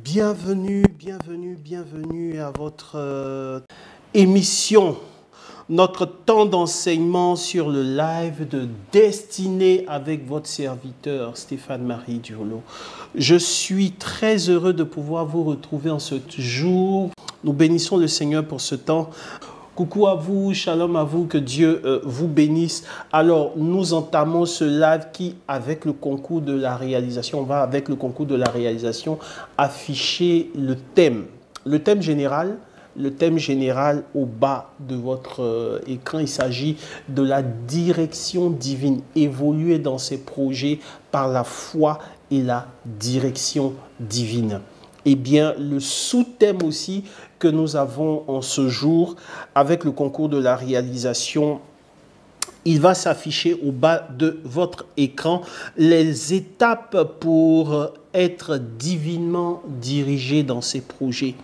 Bienvenue à votre émission, notre temps d'enseignement sur le live de Destinée avec votre serviteur Stéphane-Marie Durlot. Je suis très heureux de pouvoir vous retrouver en ce jour. Nous bénissons le Seigneur pour ce temps. Coucou à vous, shalom à vous, que Dieu vous bénisse. Alors, nous entamons ce live qui, avec le concours de la réalisation, on va avec le concours de la réalisation afficher le thème général. Le thème général au bas de votre écran, il s'agit de la direction divine. Évoluer dans ses projets par la foi et la direction divine. Eh bien, le sous-thème aussi que nous avons en ce jour avec le concours de la réalisation, il va s'afficher au bas de votre écran les étapes pour être divinement dirigé dans ses projets.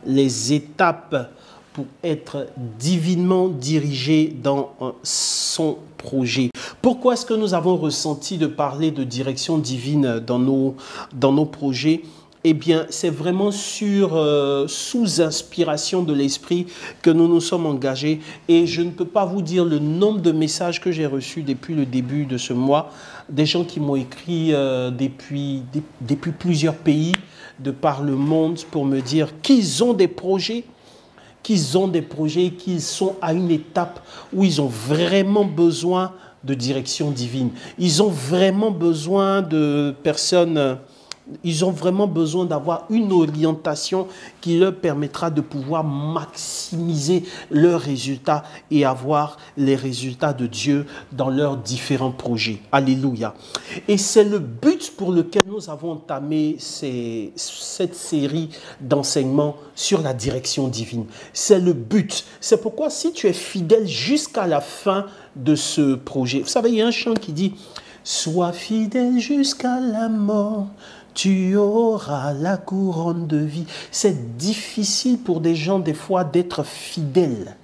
Les étapes pour être divinement dirigé dans son projet. Pourquoi est-ce que nous avons ressenti de parler de direction divine dans nos projets ? Eh bien, c'est vraiment sous inspiration de l'Esprit que nous nous sommes engagés. Et je ne peux pas vous dire le nombre de messages que j'ai reçus depuis le début de ce mois. Des gens qui m'ont écrit depuis plusieurs pays, de par le monde, pour me dire qu'ils ont des projets, qu'ils sont à une étape où ils ont vraiment besoin de direction divine. Ils ont vraiment besoin de personnes... Ils ont vraiment besoin d'avoir une orientation qui leur permettra de pouvoir maximiser leurs résultats et avoir les résultats de Dieu dans leurs différents projets. Alléluia. Et c'est le but pour lequel nous avons entamé cette série d'enseignements sur la direction divine. C'est le but. C'est pourquoi si tu es fidèle jusqu'à la fin de ce projet, vous savez, il y a un chant qui dit « Sois fidèle jusqu'à la mort ». Tu auras la couronne de vie. C'est difficile pour des gens, des fois, d'être fidèles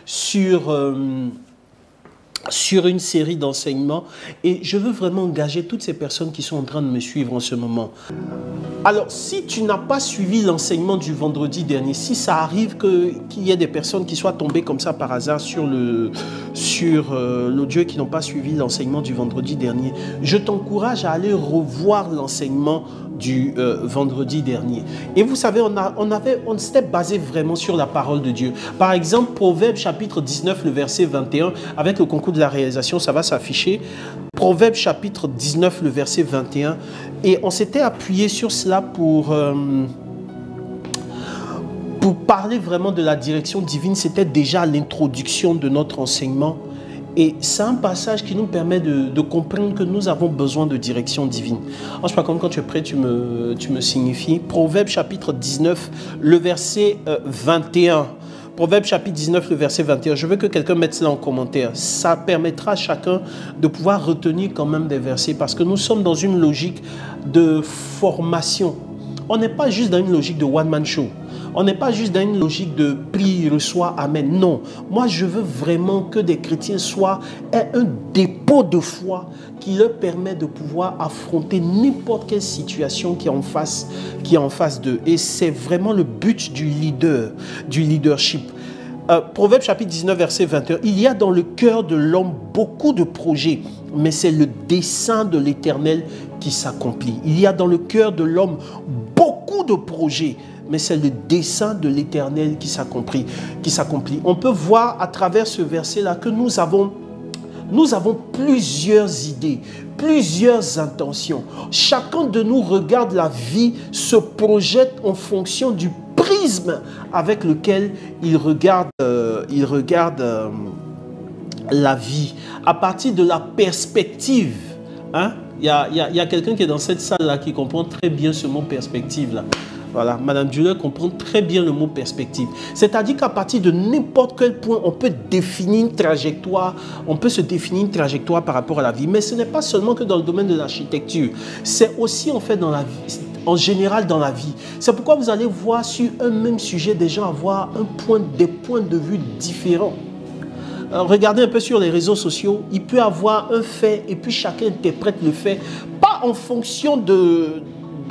sur une série d'enseignements. Et je veux vraiment engager toutes ces personnes qui sont en train de me suivre en ce moment. Alors, si tu n'as pas suivi l'enseignement du vendredi dernier, si ça arrive qu'il y ait des personnes qui soient tombées comme ça par hasard sur l'audio et qui n'ont pas suivi l'enseignement du vendredi dernier, je t'encourage à aller revoir l'enseignement du vendredi dernier. Et vous savez, on s'était basé vraiment sur la parole de Dieu. Par exemple, Proverbes chapitre 19, le verset 21, avec le concours de la réalisation, ça va s'afficher. Proverbes chapitre 19, le verset 21. Et on s'était appuyé sur cela pour parler vraiment de la direction divine. C'était déjà l'introduction de notre enseignement. Et c'est un passage qui nous permet de comprendre que nous avons besoin de direction divine. Alors, par contre, quand tu es prêt, tu me signifies. Proverbes chapitre 19, le verset 21. Proverbes chapitre 19, le verset 21. Je veux que quelqu'un mette cela en commentaire. Ça permettra à chacun de pouvoir retenir quand même des versets parce que nous sommes dans une logique de formation. On n'est pas juste dans une logique de one-man show. On n'est pas juste dans une logique de prie, reçoit, amen. Non, moi je veux vraiment que des chrétiens aient un dépôt de foi qui leur permet de pouvoir affronter n'importe quelle situation qui est en face d'eux. Et c'est vraiment le but du leadership. Proverbe chapitre 19, verset 21. Il y a dans le cœur de l'homme beaucoup de projets, mais c'est le dessein de l'Éternel qui s'accomplit. Il y a dans le cœur de l'homme beaucoup de projets, mais c'est le dessein de l'Éternel qui s'accomplit. On peut voir à travers ce verset-là que nous avons plusieurs idées, plusieurs intentions. Chacun de nous regarde la vie, se projette en fonction du prisme avec lequel il regarde la vie, à partir de la perspective. Hein? Il y a quelqu'un qui est dans cette salle-là qui comprend très bien ce mot perspective-là. Voilà, Madame Durlot comprend très bien le mot perspective. C'est-à-dire qu'à partir de n'importe quel point, on peut définir une trajectoire, par rapport à la vie. Mais ce n'est pas seulement que dans le domaine de l'architecture. C'est aussi en fait dans la vie, en général dans la vie. C'est pourquoi vous allez voir sur un même sujet des gens avoir des points de vue différents. Regardez un peu sur les réseaux sociaux, il peut y avoir un fait et puis chacun interprète le fait, pas en fonction de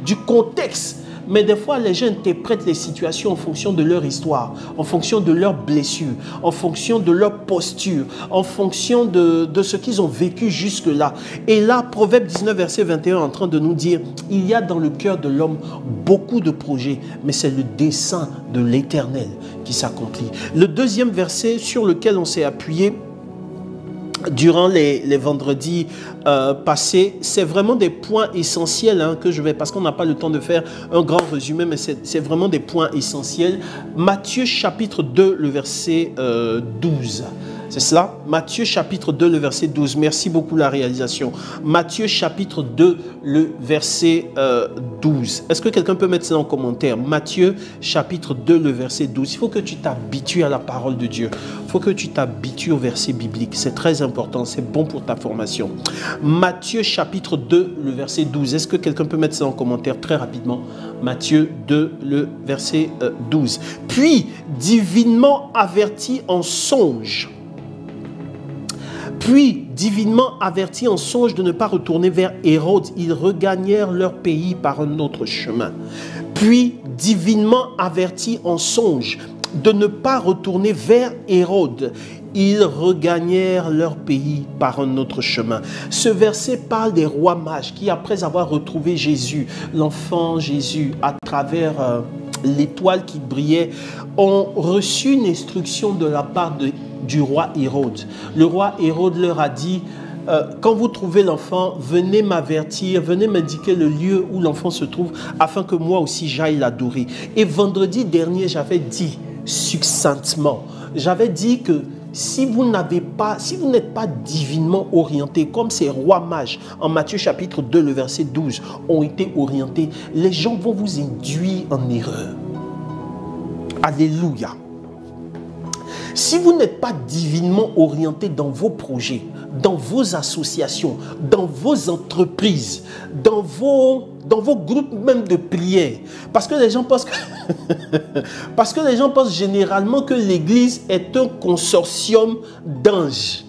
du contexte. Mais des fois, les gens interprètent les situations en fonction de leur histoire, en fonction de leurs blessures, en fonction de leur posture, en fonction de ce qu'ils ont vécu jusque-là. Et là, Proverbe 19, verset 21 est en train de nous dire, il y a dans le cœur de l'homme beaucoup de projets, mais c'est le dessein de l'Éternel qui s'accomplit. Le deuxième verset sur lequel on s'est appuyé durant les vendredis passés, c'est vraiment des points essentiels que je vais, parce qu'on n'a pas le temps de faire un grand résumé, mais c'est vraiment des points essentiels. Matthieu chapitre 2, le verset 12. C'est cela? Matthieu chapitre 2, le verset 12. Merci beaucoup la réalisation. Matthieu chapitre 2, le verset 12. Est-ce que quelqu'un peut mettre ça en commentaire? Matthieu chapitre 2, le verset 12. Il faut que tu t'habitues à la parole de Dieu. Il faut que tu t'habitues au verset biblique. C'est très important. C'est bon pour ta formation. Matthieu chapitre 2, le verset 12. Est-ce que quelqu'un peut mettre ça en commentaire très rapidement? Matthieu 2, le verset 12. Puis, divinement averti en songe. Puis, divinement avertis en songe de ne pas retourner vers Hérode, ils regagnèrent leur pays par un autre chemin. Puis, divinement avertis en songe de ne pas retourner vers Hérode, ils regagnèrent leur pays par un autre chemin. Ce verset parle des rois mages qui, après avoir retrouvé Jésus, l'enfant Jésus, à travers l'étoile qui brillait, ont reçu une instruction de la part du roi Hérode. Le roi Hérode leur a dit, quand vous trouvez l'enfant, venez m'avertir, venez m'indiquer le lieu où l'enfant se trouve, afin que moi aussi j'aille l'adorer. Et vendredi dernier, j'avais dit succinctement, j'avais dit que si vous n'êtes pas divinement orienté, comme ces rois mages en Matthieu chapitre 2, le verset 12, ont été orientés, les gens vont vous induire en erreur. Alléluia. Si vous n'êtes pas divinement orienté dans vos projets, dans vos associations, dans vos entreprises, dans vos groupes même de prière, parce que les gens pensent généralement que l'Église est un consortium d'anges.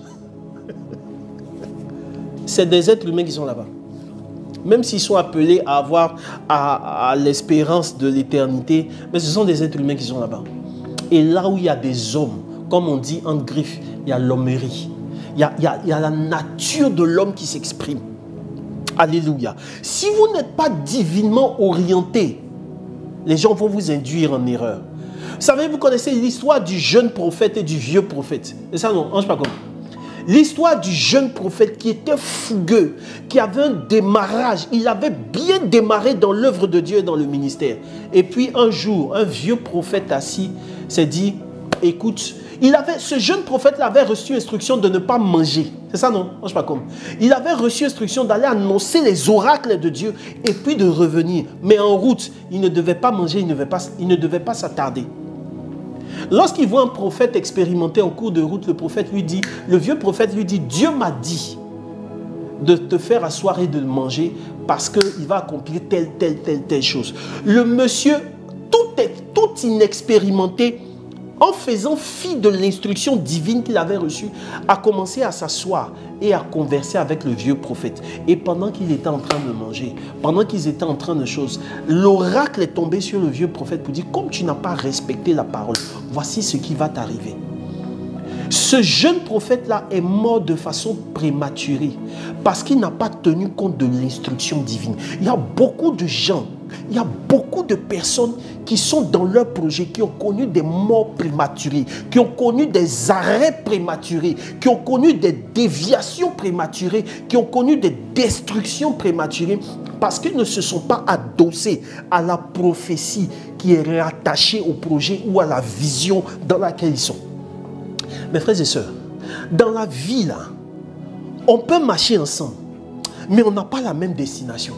C'est des êtres humains qui sont là-bas. Même s'ils sont appelés à avoir à l'espérance de l'éternité, mais ce sont des êtres humains qui sont là-bas. Et là où il y a des hommes, comme on dit en griffe, il y a l'hommerie. Il y a la nature de l'homme qui s'exprime. Alléluia. Si vous n'êtes pas divinement orienté, les gens vont vous induire en erreur. Vous savez, vous connaissez l'histoire du jeune prophète et du vieux prophète. C'est ça, non? Ange pas comme. L'histoire du jeune prophète qui était fougueux, qui avait un démarrage. Il avait bien démarré dans l'œuvre de Dieu et dans le ministère. Et puis un jour, un vieux prophète assis s'est dit, écoute, ce jeune prophète avait reçu instruction de ne pas manger. C'est ça, non? Je sais pas comment. Il avait reçu instruction d'aller annoncer les oracles de Dieu et puis de revenir. Mais en route, il ne devait pas manger, il ne devait pas s'attarder. Lorsqu'il voit un prophète expérimenté en cours de route, le vieux prophète lui dit, Dieu m'a dit de te faire asseoir et de manger parce qu'il va accomplir telle chose. Le monsieur, tout inexpérimenté, en faisant fi de l'instruction divine qu'il avait reçue, a commencé à s'asseoir et à converser avec le vieux prophète. Et pendant qu'il était en train de manger, pendant qu'ils étaient en train de choses, l'oracle est tombé sur le vieux prophète pour dire, comme tu n'as pas respecté la parole, voici ce qui va t'arriver. Ce jeune prophète-là est mort de façon prématurée parce qu'il n'a pas tenu compte de l'instruction divine. Il y a beaucoup de gens, il y a beaucoup de personnes qui sont dans leur projet, qui ont connu des morts prématurées, qui ont connu des arrêts prématurés, qui ont connu des déviations prématurées, qui ont connu des destructions prématurées parce qu'ils ne se sont pas adossés à la prophétie qui est rattachée au projet ou à la vision dans laquelle ils sont. Mes frères et sœurs, dans la vie, là, on peut marcher ensemble, mais on n'a pas la même destination.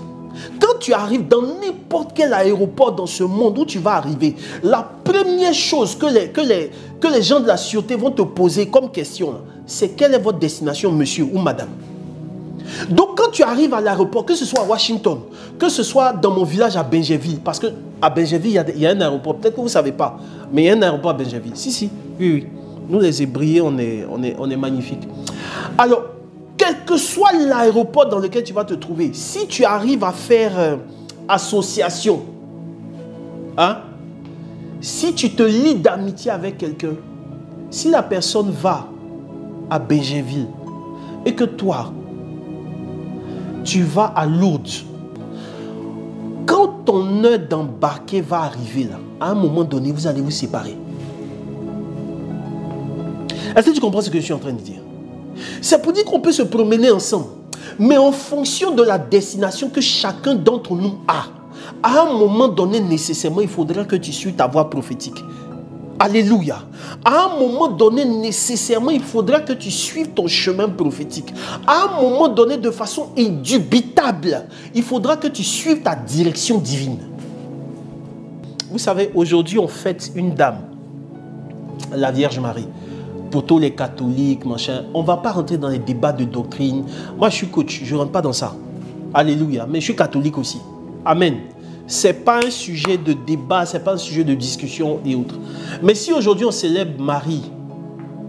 Quand tu arrives dans n'importe quel aéroport dans ce monde où tu vas arriver, la première chose que les gens de la sûreté vont te poser comme question, c'est quelle est votre destination, monsieur ou madame? Donc quand tu arrives à l'aéroport, que ce soit à Washington, que ce soit dans mon village à Benjerville, parce qu'à Benjerville, il y a un aéroport, peut-être que vous ne savez pas, mais il y a un aéroport à Benjerville. Si, oui. Nous les Hébriers, on est magnifiques. Alors, quel que soit l'aéroport dans lequel tu vas te trouver, si tu arrives à faire association. Hein? Si tu te lis d'amitié avec quelqu'un, si la personne va à Bégerville et que toi, tu vas à Lourdes, quand ton heure d'embarquer va arriver là, à un moment donné, vous allez vous séparer. Est-ce que tu comprends ce que je suis en train de dire? C'est pour dire qu'on peut se promener ensemble, mais en fonction de la destination que chacun d'entre nous a, à un moment donné, nécessairement, il faudra que tu suives ta voix prophétique. Alléluia. À un moment donné, nécessairement, il faudra que tu suives ton chemin prophétique. À un moment donné, de façon indubitable, il faudra que tu suives ta direction divine. Vous savez, aujourd'hui, on fête une dame, la Vierge Marie. Pour tous les catholiques, machin. On ne va pas rentrer dans les débats de doctrine. Moi, je suis coach, je ne rentre pas dans ça. Alléluia. Mais je suis catholique aussi. Amen. Ce n'est pas un sujet de débat, ce n'est pas un sujet de discussion et autres. Mais si aujourd'hui on célèbre Marie,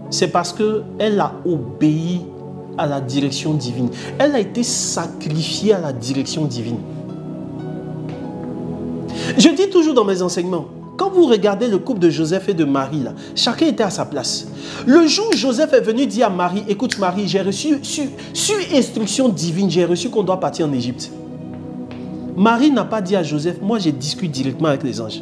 c'est parce qu'elle a obéi à la direction divine. Elle a été sacrifiée à la direction divine. Je dis toujours dans mes enseignements, quand vous regardez le couple de Joseph et de Marie, là, chacun était à sa place. Le jour où Joseph est venu dire à Marie, écoute Marie, j'ai reçu, sur instruction divine, j'ai reçu qu'on doit partir en Égypte. Marie n'a pas dit à Joseph, moi je discute directement avec les anges.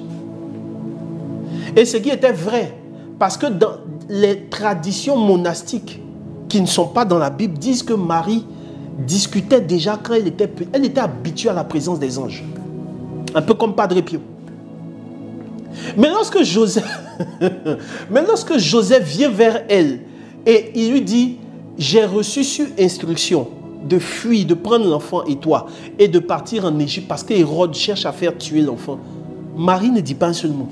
Et ce qui était vrai, parce que dans les traditions monastiques qui ne sont pas dans la Bible, disent que Marie discutait déjà quand elle était habituée à la présence des anges. Un peu comme Padre Pio. Mais lorsque Joseph vient vers elle et il lui dit, j'ai reçu sur instruction de fuir, de prendre l'enfant et toi, et de partir en Égypte parce qu'Hérode cherche à faire tuer l'enfant. Marie ne dit pas un seul mot.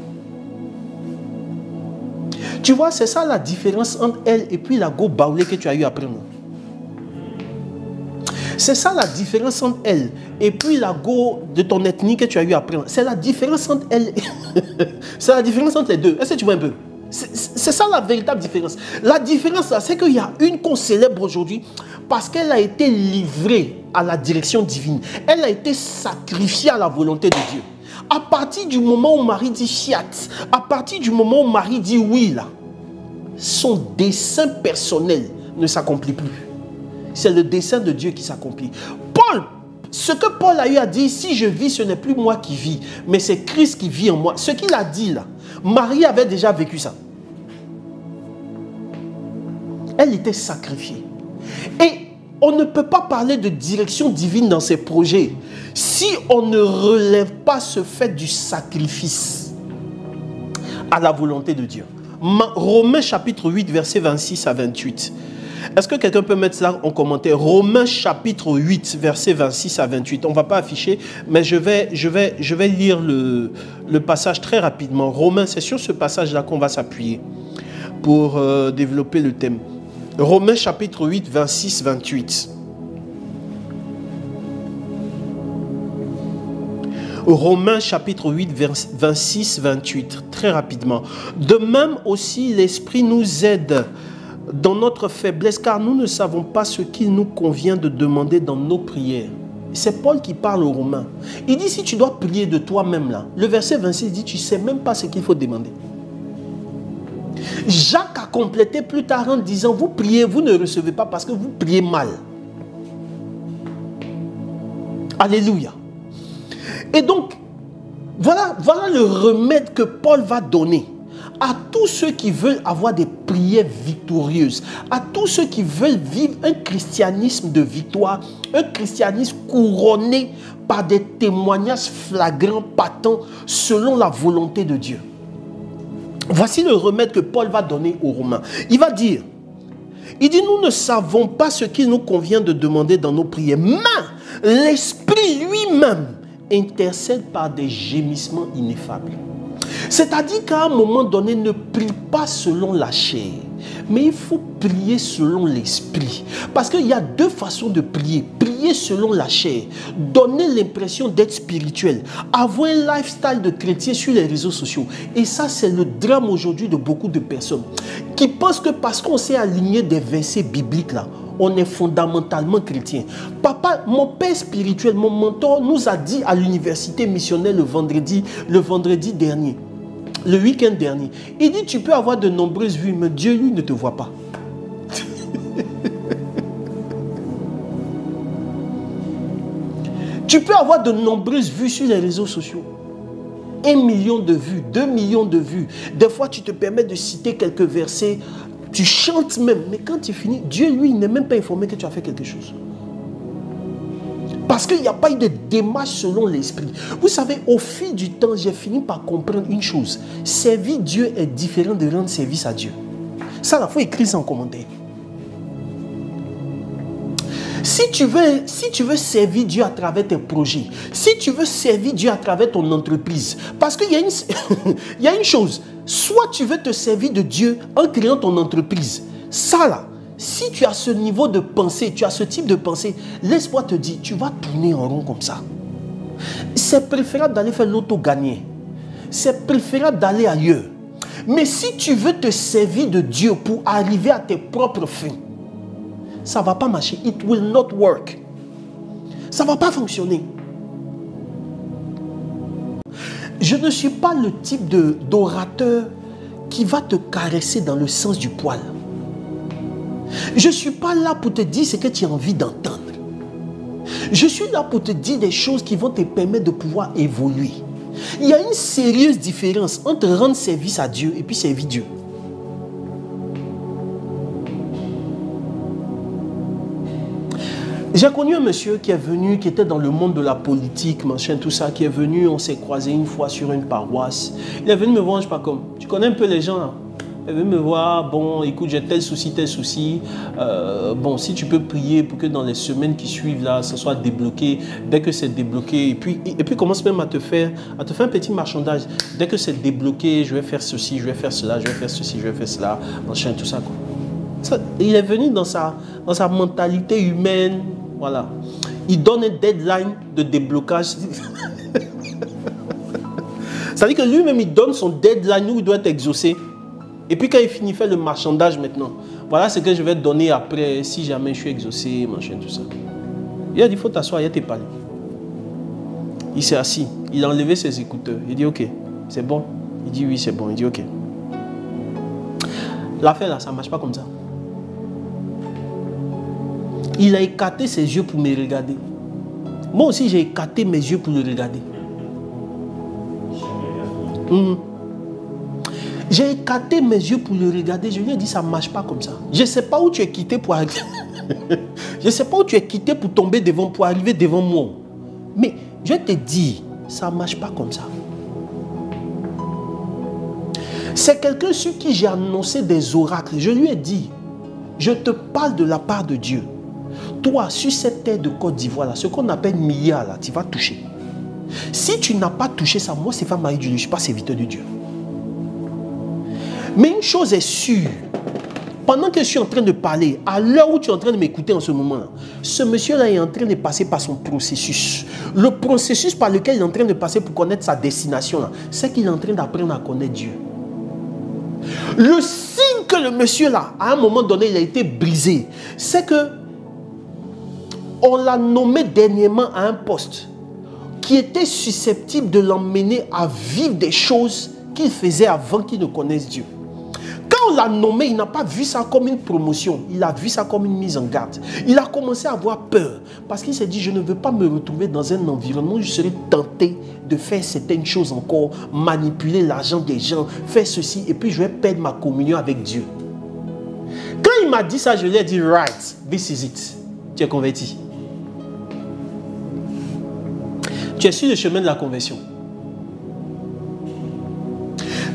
Tu vois, c'est ça la différence entre elle et puis la go baoulée que tu as eu après moi. C'est ça la différence entre elle et puis la go de ton ethnie que tu as eu après moi. C'est la différence entre elle. C'est la différence entre les deux. Est-ce que tu vois un peu? C'est ça la véritable différence. La différence, c'est qu'il y a une qu'on célèbre aujourd'hui parce qu'elle a été livrée à la direction divine. Elle a été sacrifiée à la volonté de Dieu. À partir du moment où Marie dit fiat, à partir du moment où Marie dit oui, là, son dessein personnel ne s'accomplit plus. C'est le dessein de Dieu qui s'accomplit. Paul, ce que Paul a eu à dire, si je vis, ce n'est plus moi qui vis, mais c'est Christ qui vit en moi. Ce qu'il a dit là, Marie avait déjà vécu ça. Elle était sacrifiée. Et on ne peut pas parler de direction divine dans ses projets si on ne relève pas ce fait du sacrifice à la volonté de Dieu. Romains chapitre 8, versets 26 à 28. Est-ce que quelqu'un peut mettre cela en commentaire? Romains chapitre 8, versets 26 à 28. On ne va pas afficher, mais je vais lire le passage très rapidement. Romains, c'est sur ce passage-là qu'on va s'appuyer pour développer le thème. Romains chapitre 8, 26, 28. Romains chapitre 8, 26, 28. Très rapidement. De même aussi, l'Esprit nous aide dans notre faiblesse, car nous ne savons pas ce qu'il nous convient de demander dans nos prières. C'est Paul qui parle aux Romains. Il dit, si tu dois prier de toi-même là, le verset 26 dit, tu ne sais même pas ce qu'il faut demander. Jacques a complété plus tard en disant, vous priez, vous ne recevez pas parce que vous priez mal. Alléluia. Et donc, voilà le remède que Paul va donner à tous ceux qui veulent avoir des prières victorieuses, à tous ceux qui veulent vivre un christianisme de victoire, un christianisme couronné par des témoignages flagrants, patents, selon la volonté de Dieu. Voici le remède que Paul va donner aux Romains. Il va dire, il dit, nous ne savons pas ce qu'il nous convient de demander dans nos prières, mais l'Esprit lui-même intercède par des gémissements ineffables. C'est-à-dire qu'à un moment donné, ne prie pas selon la chair, mais il faut prier selon l'esprit. Parce qu'il y a deux façons de prier. Prier selon la chair, donner l'impression d'être spirituel, avoir un lifestyle de chrétien sur les réseaux sociaux. Et ça, c'est le drame aujourd'hui de beaucoup de personnes qui pensent que parce qu'on s'est aligné des versets bibliques là, on est fondamentalement chrétien. Papa, mon père spirituel, mon mentor nous a dit à l'université missionnaire le vendredi dernier, le week-end dernier, il dit tu peux avoir de nombreuses vues, mais Dieu lui ne te voit pas. Tu peux avoir de nombreuses vues sur les réseaux sociaux. 1 million de vues, 2 millions de vues. Des fois, tu te permets de citer quelques versets. Tu chantes même. Mais quand tu finis, Dieu, lui, il n'est même pas informé que tu as fait quelque chose. Parce qu'il n'y a pas eu de démarche selon l'esprit. Vous savez, au fil du temps, j'ai fini par comprendre une chose. Servir Dieu est différent de rendre service à Dieu. Ça, il faut écrire ça en commentaire. Si tu veux servir Dieu à travers tes projets, si tu veux servir Dieu à travers ton entreprise, parce qu'il y a il y a une chose, soit tu veux te servir de Dieu en créant ton entreprise. Ça là, si tu as ce niveau de pensée, tu as ce type de pensée, laisse-moi te dire, tu vas tourner en rond comme ça. C'est préférable d'aller faire l'auto-gagner. C'est préférable d'aller ailleurs. Mais si tu veux te servir de Dieu pour arriver à tes propres fins, ça ne va pas marcher. It will not work. Ça ne va pas fonctionner. Je ne suis pas le type d'orateur qui va te caresser dans le sens du poil. Je ne suis pas là pour te dire ce que tu as envie d'entendre. Je suis là pour te dire des choses qui vont te permettre de pouvoir évoluer. Il y a une sérieuse différence entre rendre service à Dieu et puis servir Dieu. J'ai connu un monsieur qui est venu, qui était dans le monde de la politique, machin, tout ça, qui est venu, on s'est croisé une fois sur une paroisse. Il est venu me voir, je ne sais pas comme, tu connais un peu les gens là. Il est venu me voir, bon, écoute, j'ai tel souci. Bon, si tu peux prier pour que dans les semaines qui suivent là, ça soit débloqué. Dès que c'est débloqué, et puis commence même à te faire un petit marchandage. Dès que c'est débloqué, je vais faire ceci, je vais faire cela, je vais faire ceci, je vais faire cela, machin, tout ça quoi. Ça, il est venu dans sa mentalité humaine. Voilà. Il donne un deadline de déblocage. C'est-à-dire que lui-même, il donne son deadline où il doit être exaucé. Et puis quand il finit, il fait le marchandage maintenant. Voilà ce que je vais te donner après, si jamais je suis exaucé, machin, tout ça. Il a dit, il faut t'asseoir, il a tes palais. Il s'est assis. Il a enlevé ses écouteurs. Il dit, ok, c'est bon. Il dit, oui, c'est bon. Il dit, ok. L'affaire là, ça ne marche pas comme ça. Il a écarté ses yeux pour me regarder. Moi aussi, j'ai écarté mes yeux pour le regarder. J'ai écarté mes yeux pour le regarder. Je lui ai dit, ça ne marche pas comme ça. Je ne sais pas où tu es quitté pour arriver. Je ne sais pas où tu es quitté pour tomber devant, pour arriver devant moi. Mais je te dis, ça ne marche pas comme ça. C'est quelqu'un sur qui j'ai annoncé des oracles. Je lui ai dit, je te parle de la part de Dieu. Toi, sur cette terre de Côte d'Ivoire, là, ce qu'on appelle Mia, là, tu vas toucher. Si tu n'as pas touché ça, moi, c'est Stéphane Marie, je ne suis pas serviteur de Dieu. Mais une chose est sûre, pendant que je suis en train de parler, à l'heure où tu es en train de m'écouter en ce moment-là, ce monsieur-là est en train de passer par son processus. Le processus par lequel il est en train de passer pour connaître sa destination, c'est qu'il est en train d'apprendre à connaître Dieu. Le signe que le monsieur-là, à un moment donné, il a été brisé, c'est que on l'a nommé dernièrement à un poste qui était susceptible de l'emmener à vivre des choses qu'il faisait avant qu'il ne connaisse Dieu. Quand on l'a nommé, il n'a pas vu ça comme une promotion, il a vu ça comme une mise en garde. Il a commencé à avoir peur parce qu'il s'est dit, je ne veux pas me retrouver dans un environnement où je serai tenté de faire certaines choses encore, manipuler l'argent des gens, faire ceci et puis je vais perdre ma communion avec Dieu. Quand il m'a dit ça, je lui ai dit, right, this is it. Tu es converti. Tu es sur le chemin de la conversion.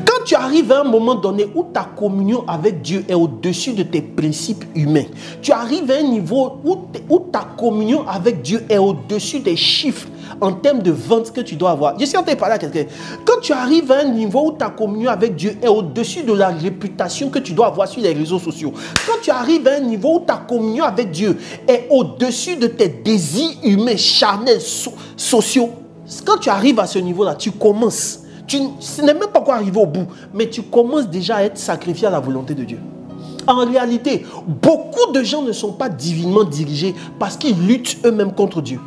Quand tu arrives à un moment donné où ta communion avec Dieu est au-dessus de tes principes humains, tu arrives à un niveau où ta communion avec Dieu est au-dessus des chiffres en termes de vente que tu dois avoir. Je suis en train de parler à quelqu'un. Quand tu arrives à un niveau où ta communion avec Dieu est au-dessus de la réputation que tu dois avoir sur les réseaux sociaux, quand tu arrives à un niveau où ta communion avec Dieu est au-dessus de tes désirs humains, charnels, sociaux, quand tu arrives à ce niveau-là, tu commences. Ce n'est même pas encore arrivé au bout, mais tu commences déjà à être sacrifié à la volonté de Dieu. En réalité, beaucoup de gens ne sont pas divinement dirigés parce qu'ils luttent eux-mêmes contre Dieu.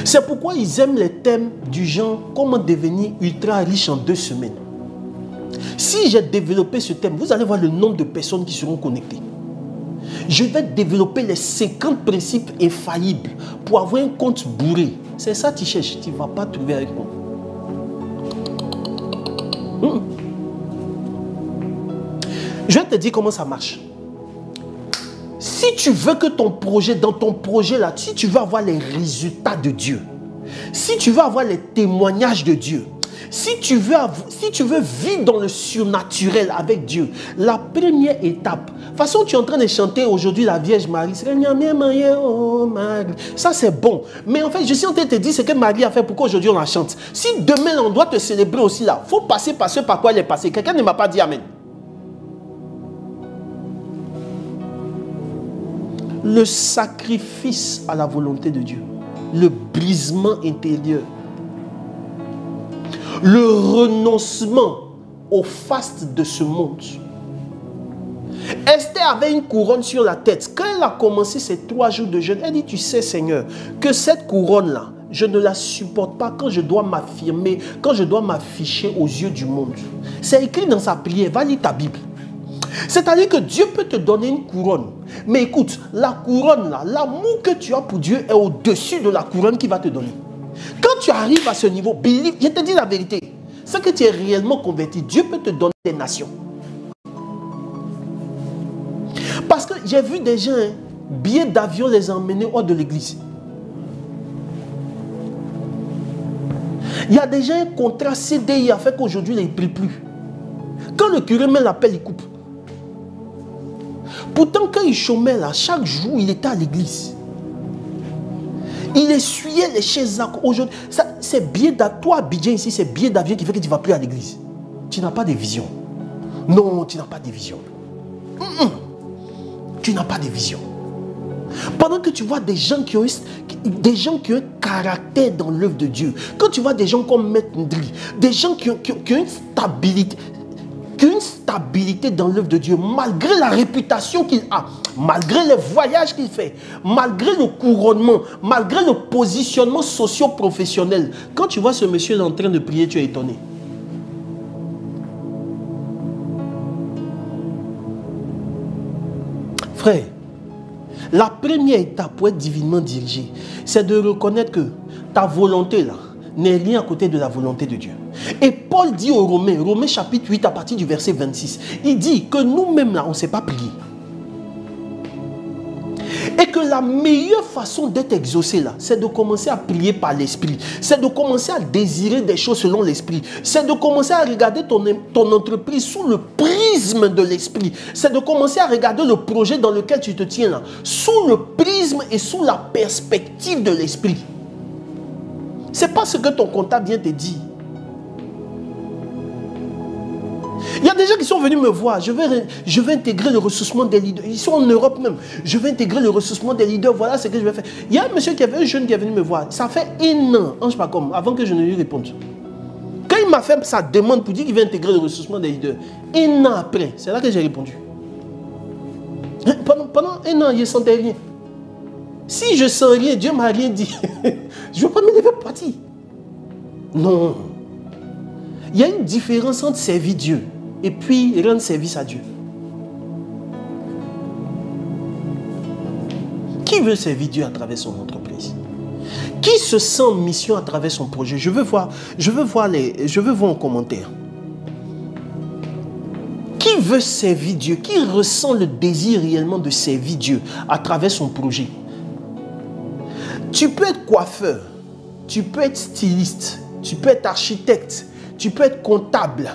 C'est pourquoi ils aiment les thèmes du genre « Comment devenir ultra riche en 2 semaines ». Si j'ai développé ce thème, vous allez voir le nombre de personnes qui seront connectées. Je vais développer les 50 principes infaillibles pour avoir un compte bourré. C'est ça que tu cherches, tu ne vas pas trouver avec moi. Je vais te dire comment ça marche. Si tu veux que ton projet, dans ton projet là, si tu veux avoir les résultats de Dieu, si tu veux avoir les témoignages de Dieu, si tu veux vivre dans le surnaturel avec Dieu, la première étape, de toute façon tu es en train de chanter aujourd'hui la Vierge Marie, ça c'est bon, mais en fait je suis en train de te dire ce que Marie a fait, pourquoi aujourd'hui on la chante. Si demain on doit te célébrer aussi là, il faut passer par ce par quoi elle est passée. Quelqu'un ne m'a pas dit amen. Le sacrifice à la volonté de Dieu, le brisement intérieur, le renoncement au faste de ce monde. Esther avait une couronne sur la tête. Quand elle a commencé ces 3 jours de jeûne, elle dit, tu sais Seigneur, que cette couronne-là, je ne la supporte pas quand je dois m'affirmer, quand je dois m'afficher aux yeux du monde. C'est écrit dans sa prière, va lire ta Bible. C'est-à-dire que Dieu peut te donner une couronne. Mais écoute, la couronne là, l'amour que tu as pour Dieu est au-dessus de la couronne qu'il va te donner. Quand tu arrives à ce niveau, je te dis la vérité, c'est que tu es réellement converti. Dieu peut te donner des nations. Parce que j'ai vu des gens, billets d'avion les emmener hors de l'église. Il y a déjà un contrat CDI a fait qu'aujourd'hui il ne prie plus. Quand le curé met l'appel, il coupe. Pourtant, quand il chômait là, chaque jour, il était à l'église. Il essuyait les chaises. Aujourd'hui, c'est billet d'avion. Toi, Abidjan, ici, c'est billet d'avion qui fait que tu ne vas plus à l'église. Tu n'as pas de vision. Non, tu n'as pas de vision. Tu n'as pas de vision. Pendant que tu vois des gens qui ont un caractère dans l'œuvre de Dieu, quand tu vois des gens comme Maître Ndri, des gens qui ont une stabilité dans l'œuvre de Dieu, malgré la réputation qu'il a, malgré les voyages qu'il fait, malgré le couronnement, malgré le positionnement socio-professionnel. Quand tu vois ce monsieur en train de prier, tu es étonné. Frère, la première étape pour être divinement dirigé, c'est de reconnaître que ta volonté là n'est rien à côté de la volonté de Dieu. Et Paul dit aux Romains, Romains chapitre 8 à partir du verset 26, il dit que nous-mêmes là, on ne sait pas prier. Et que la meilleure façon d'être exaucé là, c'est de commencer à prier par l'esprit. C'est de commencer à désirer des choses selon l'esprit. C'est de commencer à regarder ton entreprise sous le prisme de l'esprit. C'est de commencer à regarder le projet dans lequel tu te tiens là, sous le prisme et sous la perspective de l'esprit. Ce n'est pas ce que ton comptable vient te dire. Il y a des gens qui sont venus me voir. Je vais intégrer le ressourcement des leaders. Ils sont en Europe même. Je vais intégrer le ressourcement des leaders. Voilà ce que je vais faire. Il y a un monsieur un jeune qui est venu me voir. Ça fait 1 an, je ne sais pas comment, avant que je ne lui réponde. Quand il m'a fait sa demande pour dire qu'il va intégrer le ressourcement des leaders, 1 an après, c'est là que j'ai répondu. Pendant 1 an, il ne sentait rien. Si je sens rien, Dieu ne m'a rien dit. Je ne vais pas me lever pour partir. Non. Il y a une différence entre servir Dieu et puis rendre service à Dieu. Qui veut servir Dieu à travers son entreprise? Qui se sent en mission à travers son projet? Je veux voir en commentaire. Qui veut servir Dieu? Qui ressent le désir réellement de servir Dieu à travers son projet? Tu peux être coiffeur, tu peux être styliste, tu peux être architecte, tu peux être comptable,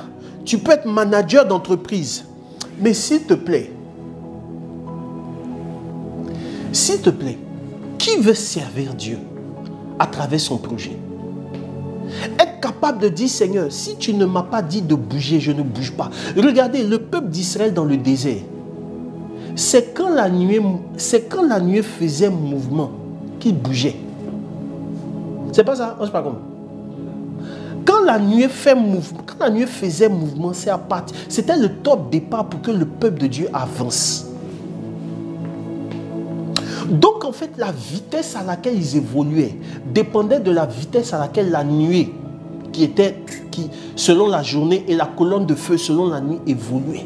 tu peux être manager d'entreprise. Mais s'il te plaît, qui veut servir Dieu à travers son projet? Être capable de dire, Seigneur, si tu ne m'as pas dit de bouger, je ne bouge pas. Regardez, le peuple d'Israël dans le désert, c'est quand la nuée faisait mouvement qu'il bougeait. C'est pas ça, je ne sais pas comment. Quand la nuée faisait mouvement, c'était le top départ pour que le peuple de Dieu avance. Donc en fait, la vitesse à laquelle ils évoluaient dépendait de la vitesse à laquelle la nuée, selon la journée, et la colonne de feu selon la nuit évoluaient.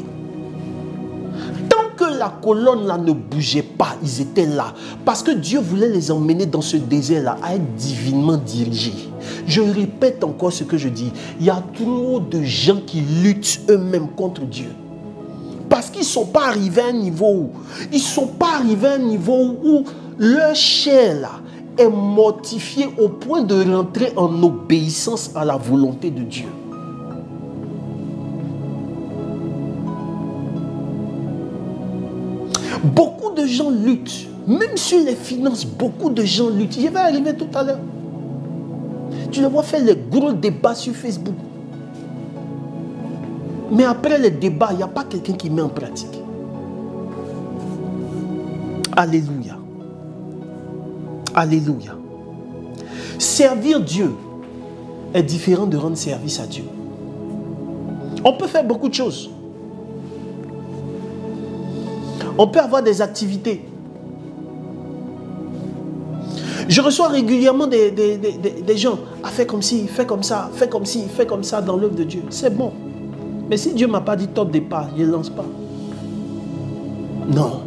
Tant que la colonne là ne bougeait pas, ils étaient là. Parce que Dieu voulait les emmener dans ce désert-là à être divinement dirigés. Je répète encore ce que je dis. Il y a trop de gens qui luttent eux-mêmes contre Dieu. Parce qu'ils ne sont pas arrivés à un niveau où leur chair là, est mortifiée au point de rentrer en obéissance à la volonté de Dieu. Beaucoup de gens luttent. Même sur les finances, beaucoup de gens luttent. Je vais arriver tout à l'heure. Tu les vois faire les gros débats sur Facebook. Mais après les débats, il n'y a pas quelqu'un qui met en pratique. Alléluia. Alléluia. Servir Dieu est différent de rendre service à Dieu. On peut faire beaucoup de choses. On peut avoir des activités. Je reçois régulièrement des gens à faire comme ci, faire comme ça, faire comme ci, faire comme ça dans l'œuvre de Dieu. C'est bon. Mais si Dieu ne m'a pas dit top départ, je ne lance pas. Non.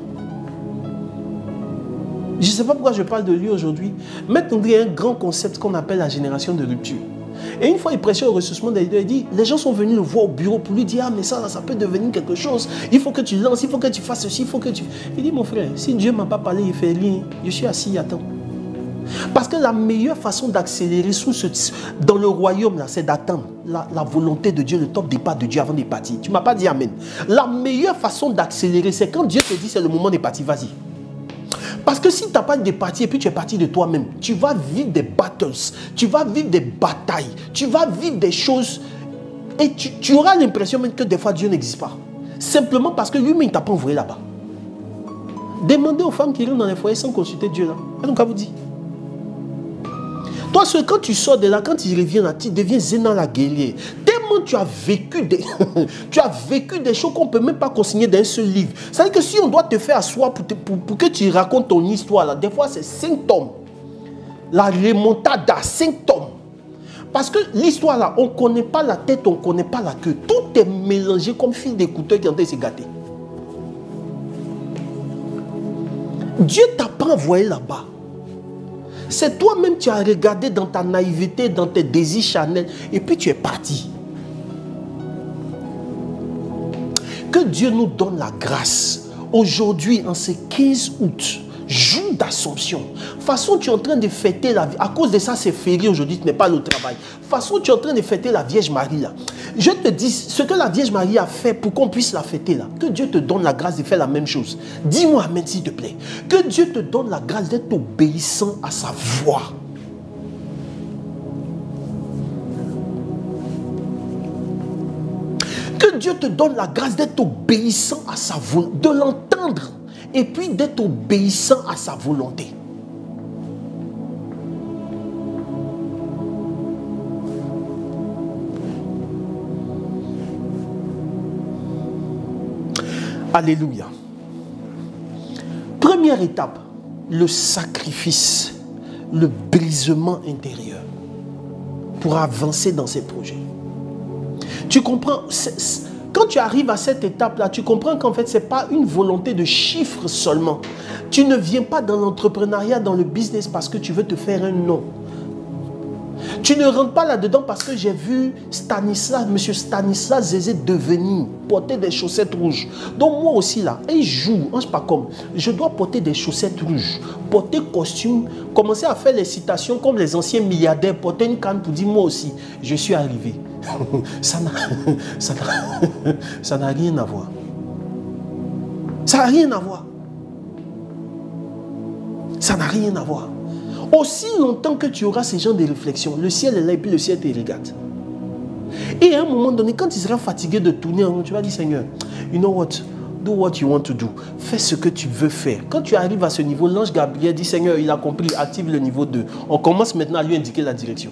Je ne sais pas pourquoi je parle de lui aujourd'hui. Maintenant, il y a un grand concept qu'on appelle la génération de rupture. Et une fois, il prêchait au ressourcement des leaders, il dit, les gens sont venus le voir au bureau pour lui dire, ah mais ça peut devenir quelque chose. Il faut que tu lances, il faut que tu fasses ceci, il faut que tu... Il dit, mon frère, si Dieu ne m'a pas parlé, il ne fait rien. Je suis assis, attends. Parce que la meilleure façon d'accélérer dans le royaume, c'est d'attendre la volonté de Dieu, le top départ de Dieu avant de partir. Tu ne m'as pas dit amen. La meilleure façon d'accélérer, c'est quand Dieu te dit c'est le moment de partir, vas-y. Parce que si tu n'as pas de partir et puis tu es parti de toi-même, tu vas vivre des battles, tu vas vivre des batailles, tu vas vivre des choses et tu auras l'impression même que des fois Dieu n'existe pas. Simplement parce que lui-même ne t'a pas envoyé là-bas. Demandez aux femmes qui rentrent dans les foyers sans consulter Dieu là. Donc, à vous dire. Toi, quand tu sors de là, quand tu reviens là, tu deviens Zénan la guerrière. Tellement tu as vécu des choses qu'on ne peut même pas consigner dans un seul livre. C'est-à-dire que si on doit te faire asseoir pour que tu racontes ton histoire, là, des fois c'est 5 tomes. La remontada, 5 tomes. Parce que l'histoire là, on ne connaît pas la tête, on ne connaît pas la queue. Tout est mélangé comme fil d'écouteur qui est en train de se gâter. Dieu ne t'a pas envoyé là-bas. C'est toi-même qui as regardé dans ta naïveté, dans tes désirs charnels, et puis tu es parti. Que Dieu nous donne la grâce. Aujourd'hui, en ce 15 août, jour d'Assomption. Façon, tu es en train de fêter la vie. À cause de ça, c'est férié aujourd'hui, tu n'es pas au travail. Façon, tu es en train de fêter la Vierge Marie là. Je te dis, ce que la Vierge Marie a fait pour qu'on puisse la fêter là, que Dieu te donne la grâce de faire la même chose. Dis-moi amen s'il te plaît. Que Dieu te donne la grâce d'être obéissant à sa voix. Que Dieu te donne la grâce d'être obéissant à sa volonté, de l'entendre et puis d'être obéissant à sa volonté. Alléluia. Première étape, le sacrifice, le brisement intérieur pour avancer dans ces projets. Tu comprends, quand tu arrives à cette étape-là, tu comprends qu'en fait, ce n'est pas une volonté de chiffres seulement. Tu ne viens pas dans l'entrepreneuriat, dans le business parce que tu veux te faire un nom. Tu ne rentres pas là-dedans parce que j'ai vu Stanislas, monsieur Stanislas Zézé devenir, porter des chaussettes rouges. Donc moi aussi là, un jour, je ne sais pas comme, je dois porter des chaussettes rouges, porter costume, commencer à faire les citations comme les anciens milliardaires, porter une canne pour dire moi aussi, je suis arrivé. Ça n'a rien à voir. Ça n'a rien à voir. Ça n'a rien à voir. Aussi longtemps que tu auras ces genres de réflexions, le ciel est là et puis le ciel te regarde. Et à un moment donné, quand tu seras fatigué de tourner en rond, tu vas dire Seigneur, you know what? Do what you want to do. Fais ce que tu veux faire. Quand tu arrives à ce niveau, l'ange Gabriel dit Seigneur, il a compris, active le niveau 2. On commence maintenant à lui indiquer la direction.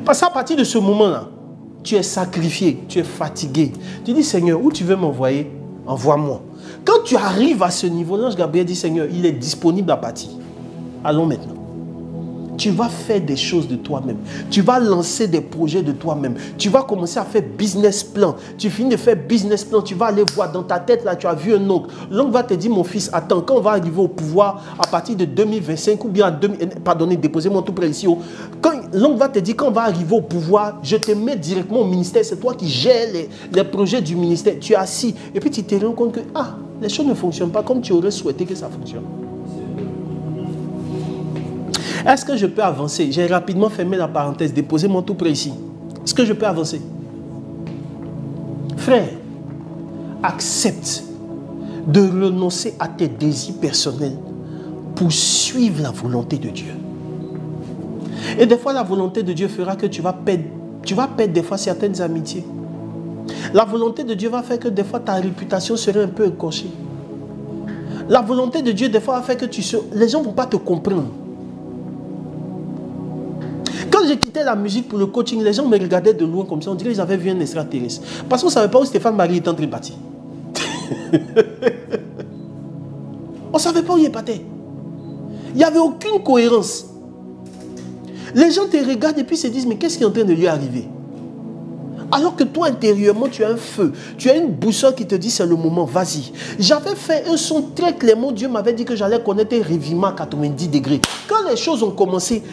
Parce qu'à partir de ce moment-là, tu es sacrifié, tu es fatigué. Tu dis, Seigneur, où tu veux m'envoyer? Envoie-moi. Quand tu arrives à ce niveau, l'ange Gabriel dit, Seigneur, il est disponible à partir. Allons maintenant. Tu vas faire des choses de toi-même. Tu vas lancer des projets de toi-même. Tu vas commencer à faire business plan. Tu finis de faire business plan. Tu vas aller voir dans ta tête, là, tu as vu un oncle. L'oncle va te dire, mon fils, attends, quand on va arriver au pouvoir à partir de 2025 ou bien, pardonnez, déposez-moi tout près ici. Quand l'oncle va te dire, quand on va arriver au pouvoir, je te mets directement au ministère. C'est toi qui gères les projets du ministère. Tu es assis. Et puis tu te rends compte que, les choses ne fonctionnent pas comme tu aurais souhaité que ça fonctionne. Est-ce que je peux avancer? J'ai rapidement fermé la parenthèse. Déposez-moi tout près ici. Est-ce que je peux avancer? Frère, accepte de renoncer à tes désirs personnels pour suivre la volonté de Dieu. Et des fois, la volonté de Dieu fera que tu vas perdre des fois certaines amitiés. La volonté de Dieu va faire que des fois ta réputation serait un peu écorchée. La volonté de Dieu des fois va faire que les gens ne vont pas te comprendre. Quand j'ai quitté la musique pour le coaching, les gens me regardaient de loin comme ça. On dirait qu'ils avaient vu un extraterrestre. Parce qu'on ne savait pas où Stéphane Marie était en train de partir. On ne savait pas où il partait. Il n'y avait aucune cohérence. Les gens te regardent et puis se disent, mais qu'est-ce qui est en train de lui arriver? Alors que toi, intérieurement, tu as un feu. Tu as une boussole qui te dit, c'est le moment, vas-y. J'avais fait un son très clairement. Dieu m'avait dit que j'allais connaître un revirement à 90 degrés. Quand les choses ont commencé,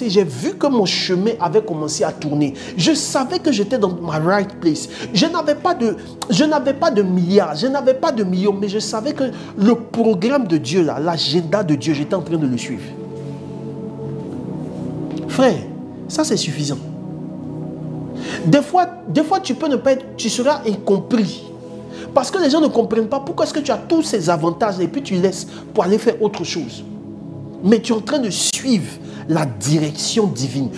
j'ai vu que mon chemin avait commencé à tourner. Je savais que j'étais dans ma right place. Je n'avais pas de milliards, je n'avais pas de millions, mais je savais que le programme de Dieu, là, l'agenda de Dieu, j'étais en train de le suivre. Frère, ça c'est suffisant. Des fois, tu peux ne pas être, tu seras incompris. Parce que les gens ne comprennent pas pourquoi est-ce que tu as tous ces avantages et puis tu laisses pour aller faire autre chose. Mais tu es en train de suivre la direction divine.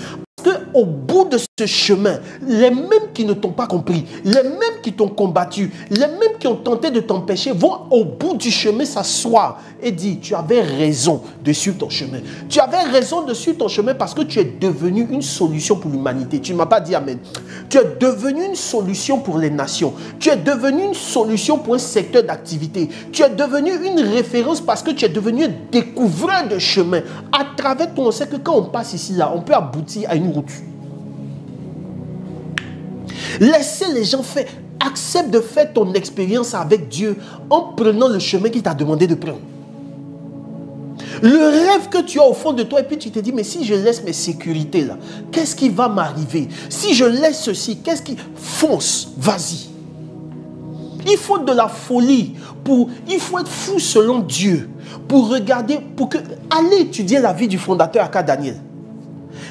Parce qu'au bout de ce chemin, les mêmes qui ne t'ont pas compris, les mêmes qui t'ont combattu, les mêmes qui ont tenté de t'empêcher vont au bout du chemin s'asseoir et dire, tu avais raison de suivre ton chemin. Tu avais raison de suivre ton chemin parce que tu es devenu une solution pour l'humanité. Tu ne m'as pas dit amen. Tu es devenu une solution pour les nations. Tu es devenu une solution pour un secteur d'activité. Tu es devenu une référence parce que tu es devenu un découvreur de chemin. À travers toi, on sait que quand on passe ici, là, on peut aboutir à une route. Laissez les gens faire. Accepte de faire ton expérience avec Dieu en prenant le chemin qu'il t'a demandé de prendre. Le rêve que tu as au fond de toi et puis tu te dis, mais si je laisse mes sécurités là, qu'est-ce qui va m'arriver? Si je laisse ceci, qu'est-ce qui... Fonce, vas-y. Il faut de la folie. Il faut être fou selon Dieu pour regarder, aller étudier la vie du fondateur Aka Daniel.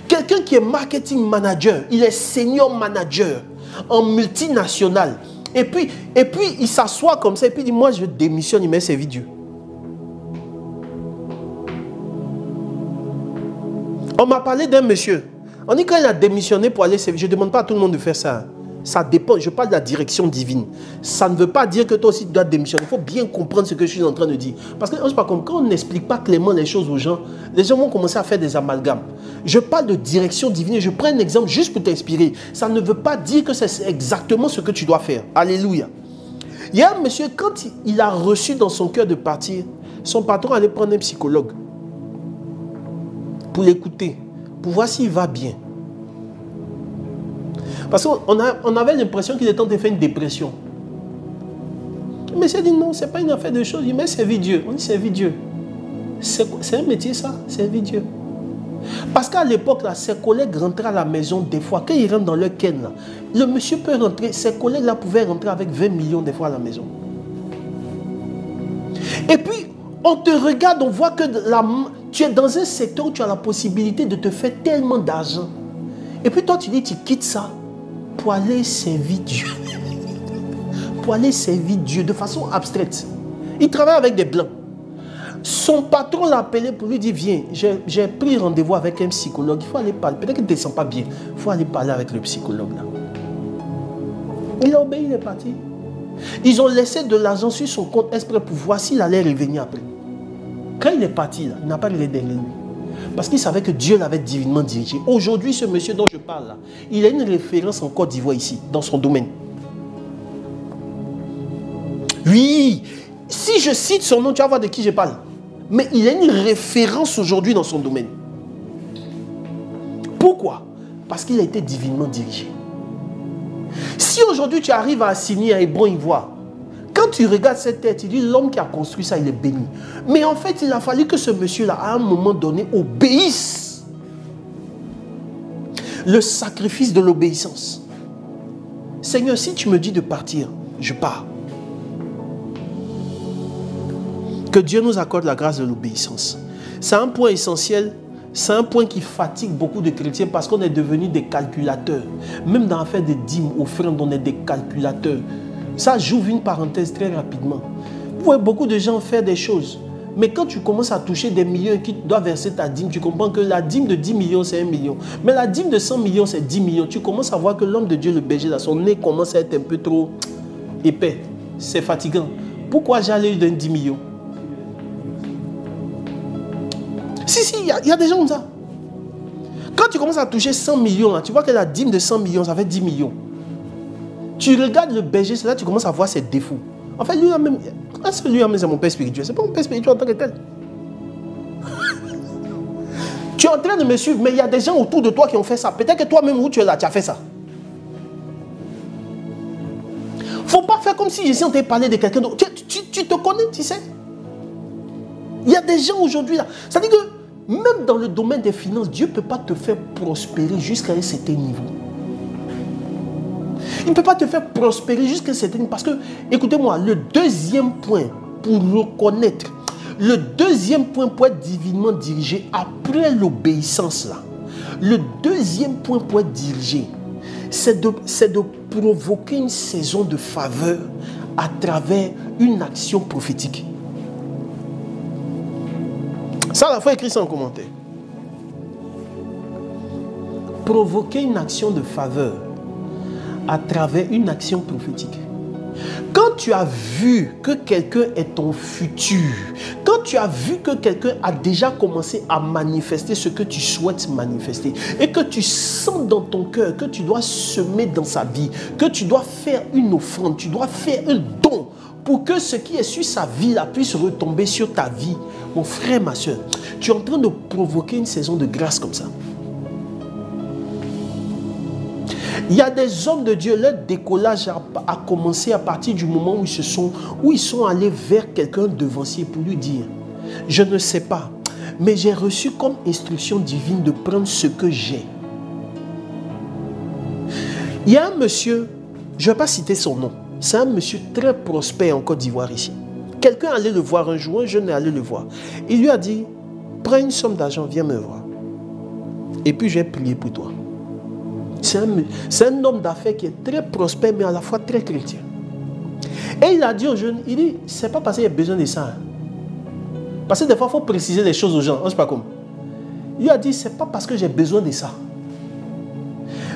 Quelqu'un qui est marketing manager, il est senior manager en multinational. Et puis il s'assoit comme ça et puis il dit, moi je démissionne, il m'a servi Dieu. On m'a parlé d'un monsieur. On dit quand il a démissionné pour aller servir, je ne demande pas à tout le monde de faire ça. Ça dépend, je parle de la direction divine. Ça ne veut pas dire que toi aussi tu dois démissionner. Il faut bien comprendre ce que je suis en train de dire. Parce que quand on n'explique pas clairement les choses aux gens, les gens vont commencer à faire des amalgames. Je parle de direction divine. Je prends un exemple juste pour t'inspirer. Ça ne veut pas dire que c'est exactement ce que tu dois faire. Alléluia. Il y a un monsieur, quand il a reçu dans son cœur de partir, son patron allait prendre un psychologue pour l'écouter, pour voir s'il va bien. Parce qu'on avait l'impression qu'il était en train de faire une dépression. Mais il dit non, ce n'est pas une affaire de choses. Il m'a servi Dieu. On dit servi Dieu. C'est un métier ça, servir Dieu. Parce qu'à l'époque, ses collègues rentraient à la maison des fois. Quand ils rentrent dans leur ken, là, le monsieur peut rentrer, ses collègues là pouvaient rentrer avec 20 millions des fois à la maison. Et puis, on te regarde, on voit que tu es dans un secteur où tu as la possibilité de te faire tellement d'argent. Et puis toi, tu dis, tu quittes ça pour aller servir Dieu. Pour aller servir Dieu de façon abstraite. Il travaille avec des blancs. Son patron l'a appelé pour lui dire, viens, j'ai pris rendez-vous avec un psychologue. Il faut aller parler. Peut-être qu'il ne te sent pas bien. Il faut aller parler avec le psychologue là. Il a obéi, il est parti. Ils ont laissé de l'argent sur son compte exprès pour voir s'il allait revenir après. Quand il est parti, là, il n'a pas regardé derrière lui. Parce qu'il savait que Dieu l'avait divinement dirigé. Aujourd'hui, ce monsieur dont je parle là, il a une référence en Côte d'Ivoire ici, dans son domaine. Oui, si je cite son nom, tu vas voir de qui je parle. Mais il a une référence aujourd'hui dans son domaine. Pourquoi? Parce qu'il a été divinement dirigé. Si aujourd'hui tu arrives à assigner à Hébron Ivoire, quand tu regardes cette tête, tu dis l'homme qui a construit ça, il est béni. Mais en fait, il a fallu que ce monsieur-là, à un moment donné, obéisse. Le sacrifice de l'obéissance. Seigneur, si tu me dis de partir, je pars. Que Dieu nous accorde la grâce de l'obéissance. C'est un point essentiel. C'est un point qui fatigue beaucoup de chrétiens parce qu'on est devenus des calculateurs. Même dans l'affaire des dîmes, offrandes, on est des calculateurs. Ça, j'ouvre une parenthèse très rapidement. Vous voyez beaucoup de gens faire des choses. Mais quand tu commences à toucher des millions et que tu dois verser ta dîme, tu comprends que la dîme de 10 millions, c'est 1 million. Mais la dîme de 100 millions, c'est 10 millions. Tu commences à voir que l'homme de Dieu, le berger, là, son nez commence à être un peu trop épais. C'est fatigant. Pourquoi j'allais donner 10 millions? Si, il y a des gens comme ça. Quand tu commences à toucher 100 millions, là, tu vois que la dîme de 100 millions, ça fait 10 millions. Tu regardes le berger, c'est là que tu commences à voir ses défauts. En fait, lui-même, c'est mon père spirituel. C'est pas mon père spirituel en tant que tel. Tu es en train de me suivre, mais il y a des gens autour de toi qui ont fait ça. Peut-être que toi-même, où tu es là, tu as fait ça. Faut pas faire comme si ici on t'avait parlé de quelqu'un d'autre. Tu te connais, tu sais. Il y a des gens aujourd'hui là. Ça veut dire que même dans le domaine des finances, Dieu ne peut pas te faire prospérer jusqu'à un certain niveau. Il ne peut pas te faire prospérer jusqu'à un certain niveau. Parce que, écoutez-moi, le deuxième point pour reconnaître, le deuxième point pour être divinement dirigé après l'obéissance là, le deuxième point pour être dirigé, c'est de provoquer une saison de faveur à travers une action prophétique. Ça, il faut écrire ça en commentaire. Provoquer une action de faveur à travers une action prophétique. Quand tu as vu que quelqu'un est ton futur, quand tu as vu que quelqu'un a déjà commencé à manifester ce que tu souhaites manifester et que tu sens dans ton cœur que tu dois semer dans sa vie, que tu dois faire une offrande, tu dois faire un don pour que ce qui est sur sa vie là puisse retomber sur ta vie, mon frère, ma soeur, tu es en train de provoquer une saison de grâce comme ça. Il y a des hommes de Dieu, leur décollage a commencé à partir du moment où ils sont allés vers quelqu'un devancier pour lui dire, je ne sais pas, mais j'ai reçu comme instruction divine de prendre ce que j'ai. Il y a un monsieur, je ne vais pas citer son nom, c'est un monsieur très prospère en Côte d'Ivoire ici. Quelqu'un allait le voir un jour, un jeune est allé le voir. Il lui a dit, prends une somme d'argent, viens me voir. Et puis je vais prier pour toi. C'est un homme d'affaires qui est très prospère, mais à la fois très chrétien. Et il a dit aux jeunes, il dit, c'est pas parce qu'il y a besoin de ça. Parce que des fois, il faut préciser les choses aux gens. On ne sait pas comment. Il a dit, c'est pas parce que j'ai besoin de ça.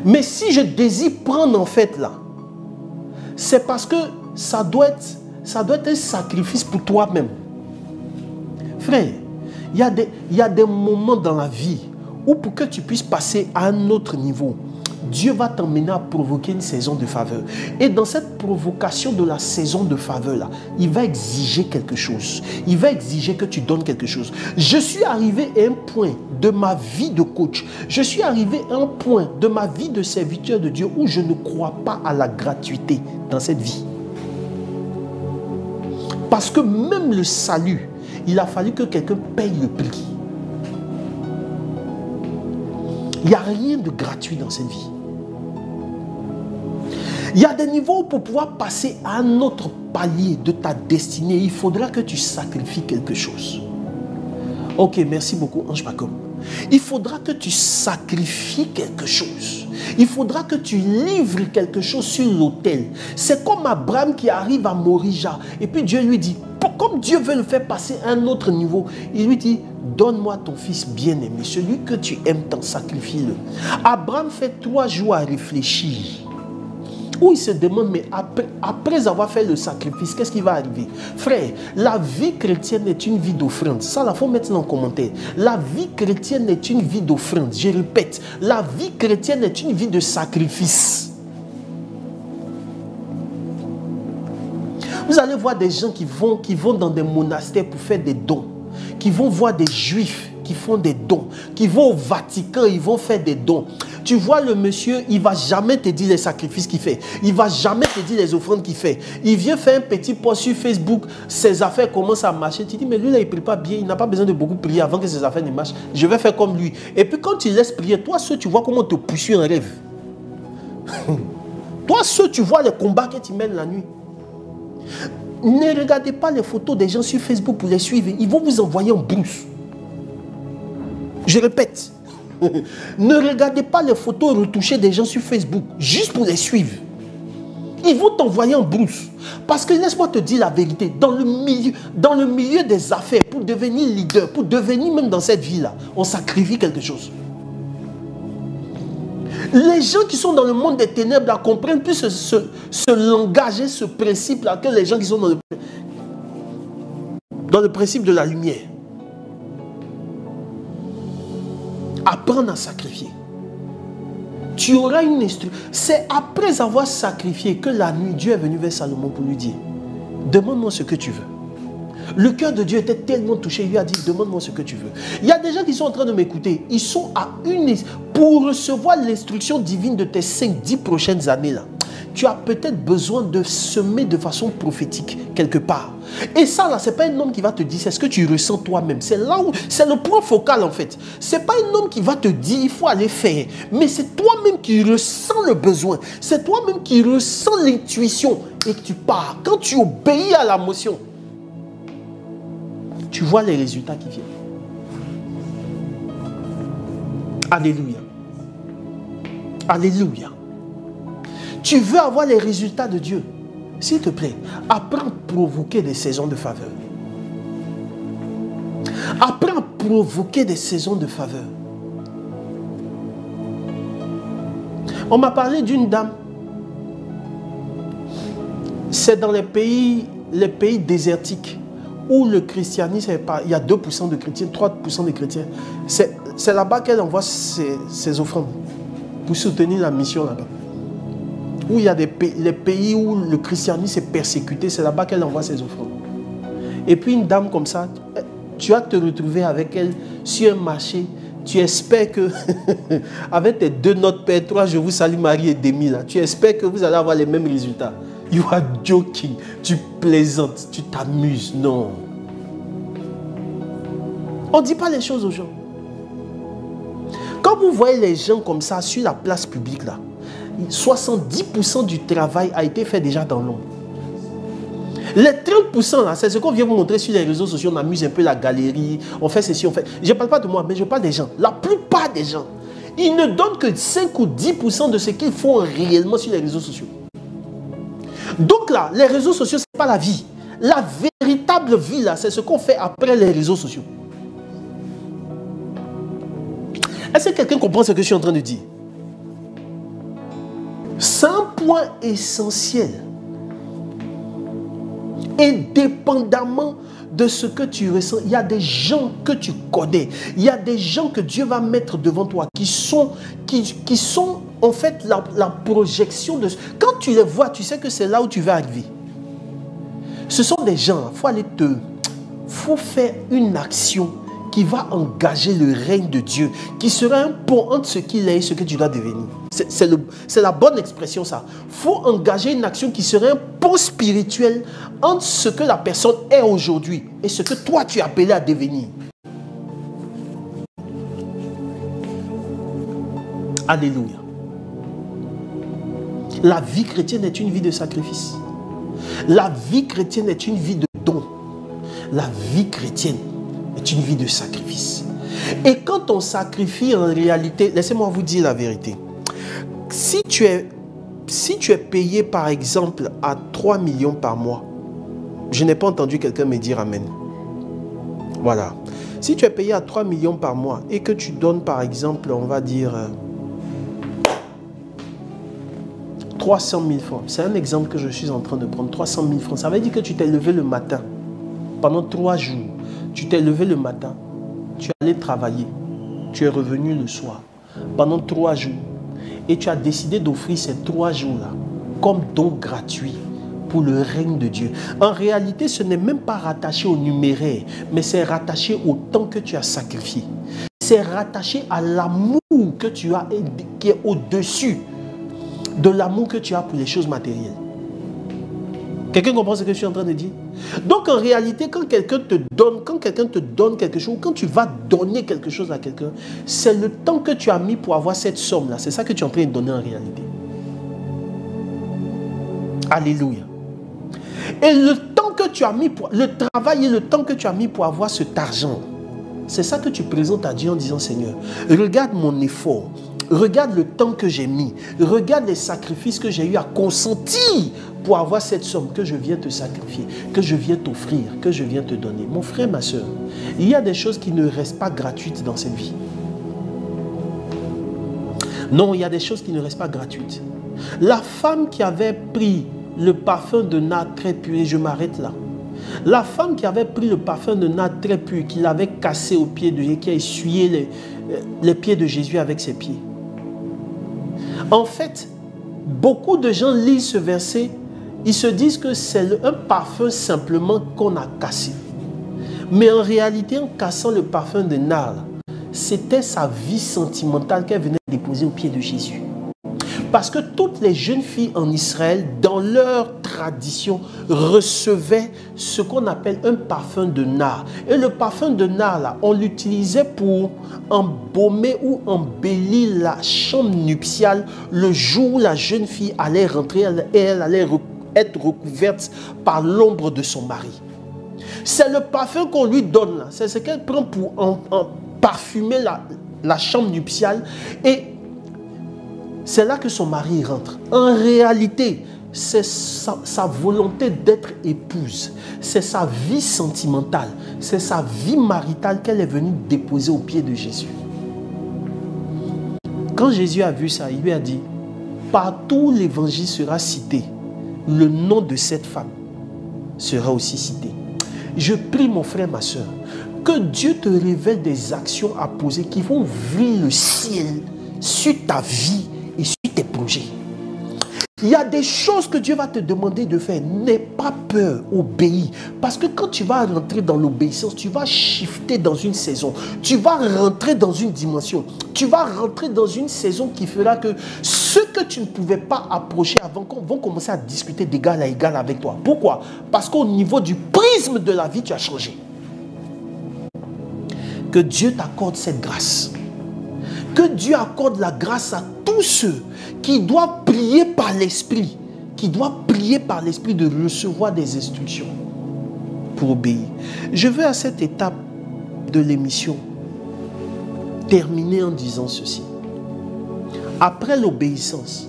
Mais si je désire prendre en fait là, c'est parce que ça doit être un sacrifice pour toi-même. Frère, il y a des moments dans la vie où pour que tu puisses passer à un autre niveau, Dieu va t'emmener à provoquer une saison de faveur. Et dans cette provocation de la saison de faveur là, il va exiger quelque chose. Il va exiger que tu donnes quelque chose. Je suis arrivé à un point de ma vie de coach. Je suis arrivé à un point de ma vie de serviteur de Dieu où je ne crois pas à la gratuité dans cette vie. Parce que même le salut, il a fallu que quelqu'un paye le prix. Il n'y a rien de gratuit dans cette vie. Il y a des niveaux pour pouvoir passer à un autre palier de ta destinée. Il faudra que tu sacrifies quelque chose. Ok, merci beaucoup, Ange Pacom. Il faudra que tu sacrifies quelque chose. Il faudra que tu livres quelque chose sur l'autel. C'est comme Abraham qui arrive à Morija. Et puis Dieu lui dit, comme Dieu veut le faire passer à un autre niveau, il lui dit, donne-moi ton fils bien-aimé, celui que tu aimes tant, sacrifie-le. Abraham fait 3 jours à réfléchir. Où il se demande, mais après avoir fait le sacrifice, qu'est-ce qui va arriver? Frère, la vie chrétienne est une vie d'offrande. Ça, il faut mettre en commentaire. La vie chrétienne est une vie d'offrande. Je répète, la vie chrétienne est une vie de sacrifice. Vous allez voir des gens qui vont dans des monastères pour faire des dons, qui vont voir des juifs qui font des dons, qui vont au Vatican, ils vont faire des dons. Tu vois le monsieur, il ne va jamais te dire les sacrifices qu'il fait. Il ne va jamais te dire les offrandes qu'il fait. Il vient faire un petit post sur Facebook, ses affaires commencent à marcher. Tu dis, mais lui là, il ne prie pas bien, il n'a pas besoin de beaucoup prier avant que ses affaires ne marchent. Je vais faire comme lui. Et puis quand tu laisses prier, toi seul, tu vois comment on te poursuit en rêve. Toi seul, tu vois les combats que tu mènes la nuit. Ne regardez pas les photos des gens sur Facebook pour les suivre. Ils vont vous envoyer en brousse. Je répète. Ne regardez pas les photos retouchées des gens sur Facebook juste pour les suivre. Ils vont t'envoyer en brousse. Parce que laisse-moi te dire la vérité. Dans le milieu des affaires, pour devenir leader, pour devenir même dans cette vie-là, on sacrifie quelque chose. Les gens qui sont dans le monde des ténèbres là, comprennent plus ce langage et ce principe-là que les gens qui sont dans le principe de la lumière. Apprendre à sacrifier. Tu auras une instruction. C'est après avoir sacrifié que la nuit, Dieu est venu vers Salomon pour lui dire, demande-moi ce que tu veux. Le cœur de Dieu était tellement touché, il lui a dit, demande-moi ce que tu veux. Il y a des gens qui sont en train de m'écouter, ils sont à pour recevoir l'instruction divine de tes 5-10 prochaines années là. Tu as peut-être besoin de semer de façon prophétique quelque part. Et ça là, ce n'est pas un homme qui va te dire, c'est ce que tu ressens toi-même. C'est là où, c'est le point focal en fait. Ce n'est pas un homme qui va te dire, il faut aller faire. Mais c'est toi-même qui ressens le besoin. C'est toi-même qui ressens l'intuition et que tu pars. Quand tu obéis à la motion, tu vois les résultats qui viennent. Alléluia. Alléluia. Tu veux avoir les résultats de Dieu. S'il te plaît, apprends à provoquer des saisons de faveur. Apprends à provoquer des saisons de faveur. On m'a parlé d'une dame. C'est dans les pays désertiques où le christianisme, il y a 2% de chrétiens, 3% de chrétiens. C'est là-bas qu'elle envoie ses offrandes pour soutenir la mission là-bas. Où il y a les pays où le christianisme est persécuté, c'est là-bas qu'elle envoie ses offrandes. Et puis une dame comme ça, tu vas te retrouver avec elle sur un marché. Tu espères que, avec tes 2 notes Père 3, je vous salue Marie et Demi, là, tu espères que vous allez avoir les mêmes résultats. You are joking. Tu plaisantes, tu t'amuses. Non. On ne dit pas les choses aux gens. Quand vous voyez les gens comme ça sur la place publique, là, 70% du travail a été fait déjà dans l'ombre. Les 30% là, c'est ce qu'on vient vous montrer sur les réseaux sociaux. On amuse un peu la galerie, on fait ceci, on fait... Je ne parle pas de moi, mais je parle des gens. La plupart des gens, ils ne donnent que 5 ou 10% de ce qu'ils font réellement sur les réseaux sociaux. Donc là, les réseaux sociaux, ce n'est pas la vie. La véritable vie, là, c'est ce qu'on fait après les réseaux sociaux. Est-ce que quelqu'un comprend ce que je suis en train de dire? C'est un point essentiel. Indépendamment de ce que tu ressens, il y a des gens que tu connais. Il y a des gens que Dieu va mettre devant toi qui sont en fait la projection de... Quand tu les vois, tu sais que c'est là où tu vas arriver. Ce sont des gens, faut faire une action qui va engager le règne de Dieu, qui sera un pont entre ce qu'il est et ce que tu dois devenir. C'est la bonne expression, ça. Il faut engager une action qui serait un pont spirituel entre ce que la personne est aujourd'hui et ce que toi tu es appelé à devenir. Alléluia. La vie chrétienne est une vie de sacrifice. La vie chrétienne est une vie de don. La vie chrétienne est une vie de sacrifice. Et quand on sacrifie en réalité, laissez-moi vous dire la vérité. Si tu es payé par exemple à 3 millions par mois, je n'ai pas entendu quelqu'un me dire amen. Voilà. Si tu es payé à 3 millions par mois et que tu donnes par exemple, on va dire 300 000 francs. C'est un exemple que je suis en train de prendre. 300 000 francs. Ça veut dire que tu t'es levé le matin. Pendant 3 jours, tu t'es levé le matin. Tu es allé travailler. Tu es revenu le soir. Pendant 3 jours. Et tu as décidé d'offrir ces 3 jours-là comme don gratuit pour le règne de Dieu. En réalité, ce n'est même pas rattaché au numéraire, mais c'est rattaché au temps que tu as sacrifié. C'est rattaché à l'amour que tu as, qui est au-dessus de l'amour que tu as pour les choses matérielles. Quelqu'un comprend ce que je suis en train de dire? Donc en réalité, quand quelqu'un te donne quelque chose, quand tu vas donner quelque chose à quelqu'un, c'est le temps que tu as mis pour avoir cette somme-là. C'est ça que tu es en train de donner en réalité. Alléluia. Et le temps que tu as mis pour le travail et le temps que tu as mis pour avoir cet argent, c'est ça que tu présentes à Dieu en disant: Seigneur, regarde mon effort, regarde le temps que j'ai mis, regarde les sacrifices que j'ai eu à consentir pour avoir cette somme que je viens te sacrifier, que je viens t'offrir, que je viens te donner. Mon frère, ma soeur, il y a des choses qui ne restent pas gratuites dans cette vie. Non, il y a des choses qui ne restent pas gratuites. La femme qui avait pris le parfum de nard très pur, et je m'arrête là. La femme qui avait pris le parfum de nard très pur, qui l'avait cassé aux pieds de Jésus, qui a essuyé les pieds de Jésus avec ses pieds. En fait, beaucoup de gens lisent ce verset, ils se disent que c'est un parfum simplement qu'on a cassé. Mais en réalité, en cassant le parfum de nard, c'était sa vie sentimentale qu'elle venait déposer aux pieds de Jésus. Parce que toutes les jeunes filles en Israël, dans leur tradition, recevaient ce qu'on appelle un parfum de nard. Et le parfum de nard, là, on l'utilisait pour embaumer ou embellir la chambre nuptiale le jour où la jeune fille allait rentrer et elle allait être recouverte par l'ombre de son mari. C'est le parfum qu'on lui donne là. C'est ce qu'elle prend pour parfumer la chambre nuptiale. Et c'est là que son mari rentre. En réalité, c'est sa volonté d'être épouse. C'est sa vie sentimentale. C'est sa vie maritale qu'elle est venue déposer aux pieds de Jésus. Quand Jésus a vu ça, il lui a dit: partout où l'évangile sera cité, le nom de cette femme sera aussi cité. Je prie, mon frère, ma soeur, que Dieu te révèle des actions à poser qui vont ouvrir le ciel sur ta vie et sur tes projets. Il y a des choses que Dieu va te demander de faire. N'aie pas peur, obéis. Parce que quand tu vas rentrer dans l'obéissance, tu vas shifter dans une saison. Tu vas rentrer dans une dimension. Tu vas rentrer dans une saison qui fera que ceux que tu ne pouvais pas approcher avant vont commencer à discuter d'égal à égal avec toi. Pourquoi? Parce qu'au niveau du prisme de la vie, tu as changé. Que Dieu t'accorde cette grâce. Que Dieu accorde la grâce à tous ceux qui doivent prier par l'Esprit, de recevoir des instructions pour obéir. Je veux à cette étape de l'émission terminer en disant ceci. Après l'obéissance,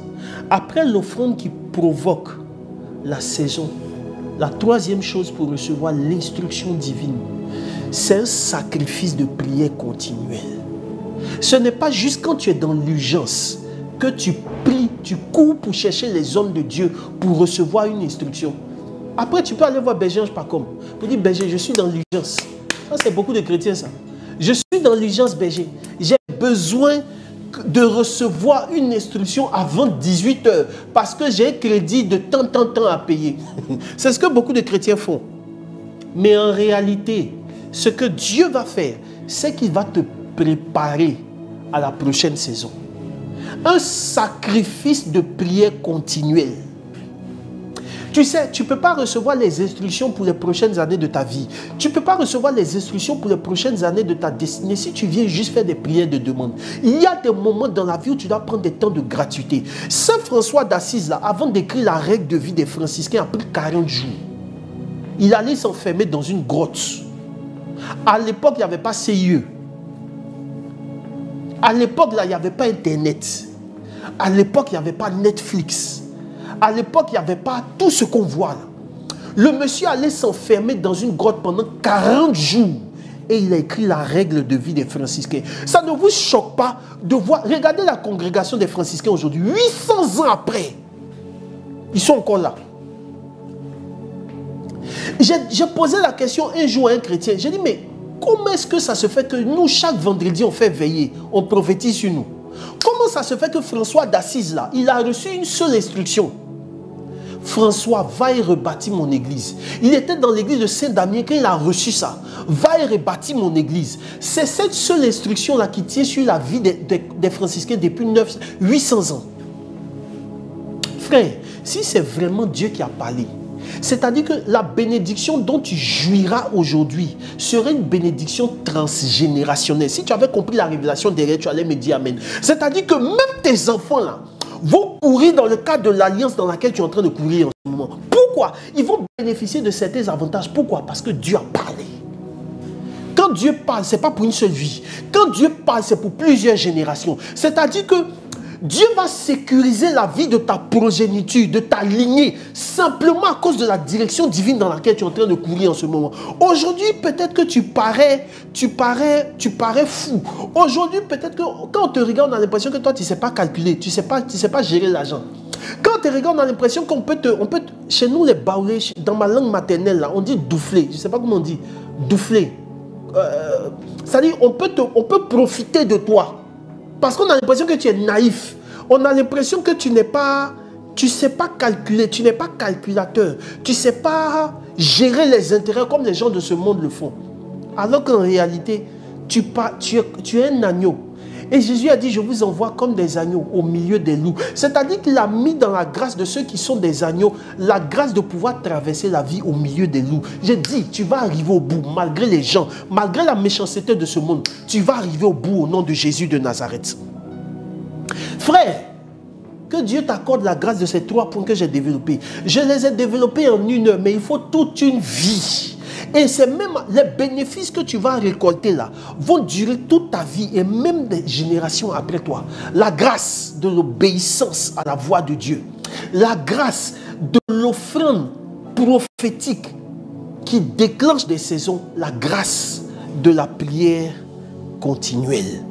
après l'offrande qui provoque la saison, la troisième chose pour recevoir l'instruction divine, c'est un sacrifice de prière continuelle. Ce n'est pas juste quand tu es dans l'urgence que tu pries, tu cours pour chercher les hommes de Dieu pour recevoir une instruction. Après, tu peux aller voir Berger Pacom. Tu dis: Berger, je suis dans l'urgence. Ça, c'est beaucoup de chrétiens, ça. Je suis dans l'urgence, Berger. J'ai besoin de recevoir une instruction avant 18 h parce que j'ai un crédit de tant à payer. C'est ce que beaucoup de chrétiens font. Mais en réalité, ce que Dieu va faire, c'est qu'il va te préparer à la prochaine saison. Un sacrifice de prière continuelle. Tu sais, tu ne peux pas recevoir les instructions pour les prochaines années de ta vie. Tu ne peux pas recevoir les instructions pour les prochaines années de ta destinée si tu viens juste faire des prières de demande. Il y a des moments dans la vie où tu dois prendre des temps de gratuité. Saint François d'Assise, là, avant d'écrire la règle de vie des franciscains, a pris 40 jours. Il allait s'enfermer dans une grotte. À l'époque, il n'y avait pas CIE. À l'époque, là, il n'y avait pas Internet. À l'époque, il n'y avait pas Netflix. À l'époque, il n'y avait pas tout ce qu'on voit là. Le monsieur allait s'enfermer dans une grotte pendant 40 jours. Et il a écrit la règle de vie des franciscains. Ça ne vous choque pas de voir... Regardez la congrégation des franciscains aujourd'hui. 800 ans après. Ils sont encore là. J'ai posé la question un jour à un chrétien. J'ai dit, mais comment est-ce que ça se fait que nous, chaque vendredi, on fait veiller, on prophétise sur nous? Comment ça se fait que François d'Assise, là, il a reçu une seule instruction? François, va et rebâtir mon église. Il était dans l'église de Saint-Damien quand il a reçu ça. Va et rebâtir mon église. C'est cette seule instruction-là qui tient sur la vie des franciscains depuis 800 ans. Frère, si c'est vraiment Dieu qui a parlé, c'est-à-dire que la bénédiction dont tu jouiras aujourd'hui serait une bénédiction transgénérationnelle. Si tu avais compris la révélation derrière, tu allais me dire Amen. C'est-à-dire que même tes enfants là vont courir dans le cadre de l'alliance dans laquelle tu es en train de courir en ce moment. Pourquoi? Ils vont bénéficier de certains avantages. Pourquoi? Parce que Dieu a parlé. Quand Dieu parle, ce n'est pas pour une seule vie. Quand Dieu parle, c'est pour plusieurs générations. C'est-à-dire que Dieu va sécuriser la vie de ta progéniture, de ta lignée, simplement à cause de la direction divine dans laquelle tu es en train de courir en ce moment. Aujourd'hui, peut-être que tu parais fou. Aujourd'hui, peut-être que quand on te regarde, on a l'impression que toi, tu ne sais pas calculer, tu ne sais pas gérer l'argent. Quand on te regarde, on a l'impression qu'on peut chez nous, les baoulés, dans ma langue maternelle, là, on dit doufler. Je ne sais pas comment on dit, doufler. C'est-à-dire, on peut profiter de toi. Parce qu'on a l'impression que tu es naïf. On a l'impression que tu ne sais pas calculer, tu n'es pas calculateur. Tu ne sais pas gérer les intérêts comme les gens de ce monde le font. Alors qu'en réalité, tu es un agneau. Et Jésus a dit, je vous envoie comme des agneaux au milieu des loups. C'est-à-dire qu'il a mis dans la grâce de ceux qui sont des agneaux, la grâce de pouvoir traverser la vie au milieu des loups. J'ai dit, tu vas arriver au bout, malgré les gens, malgré la méchanceté de ce monde. Tu vas arriver au bout au nom de Jésus de Nazareth. Frère, que Dieu t'accorde la grâce de ces 3 points que j'ai développés. Je les ai développés en 1 heure, mais il faut toute une vie. Et c'est même les bénéfices que tu vas récolter là vont durer toute ta vie et même des générations après toi. La grâce de l'obéissance à la voix de Dieu. La grâce de l'offrande prophétique qui déclenche des saisons. La grâce de la prière continuelle.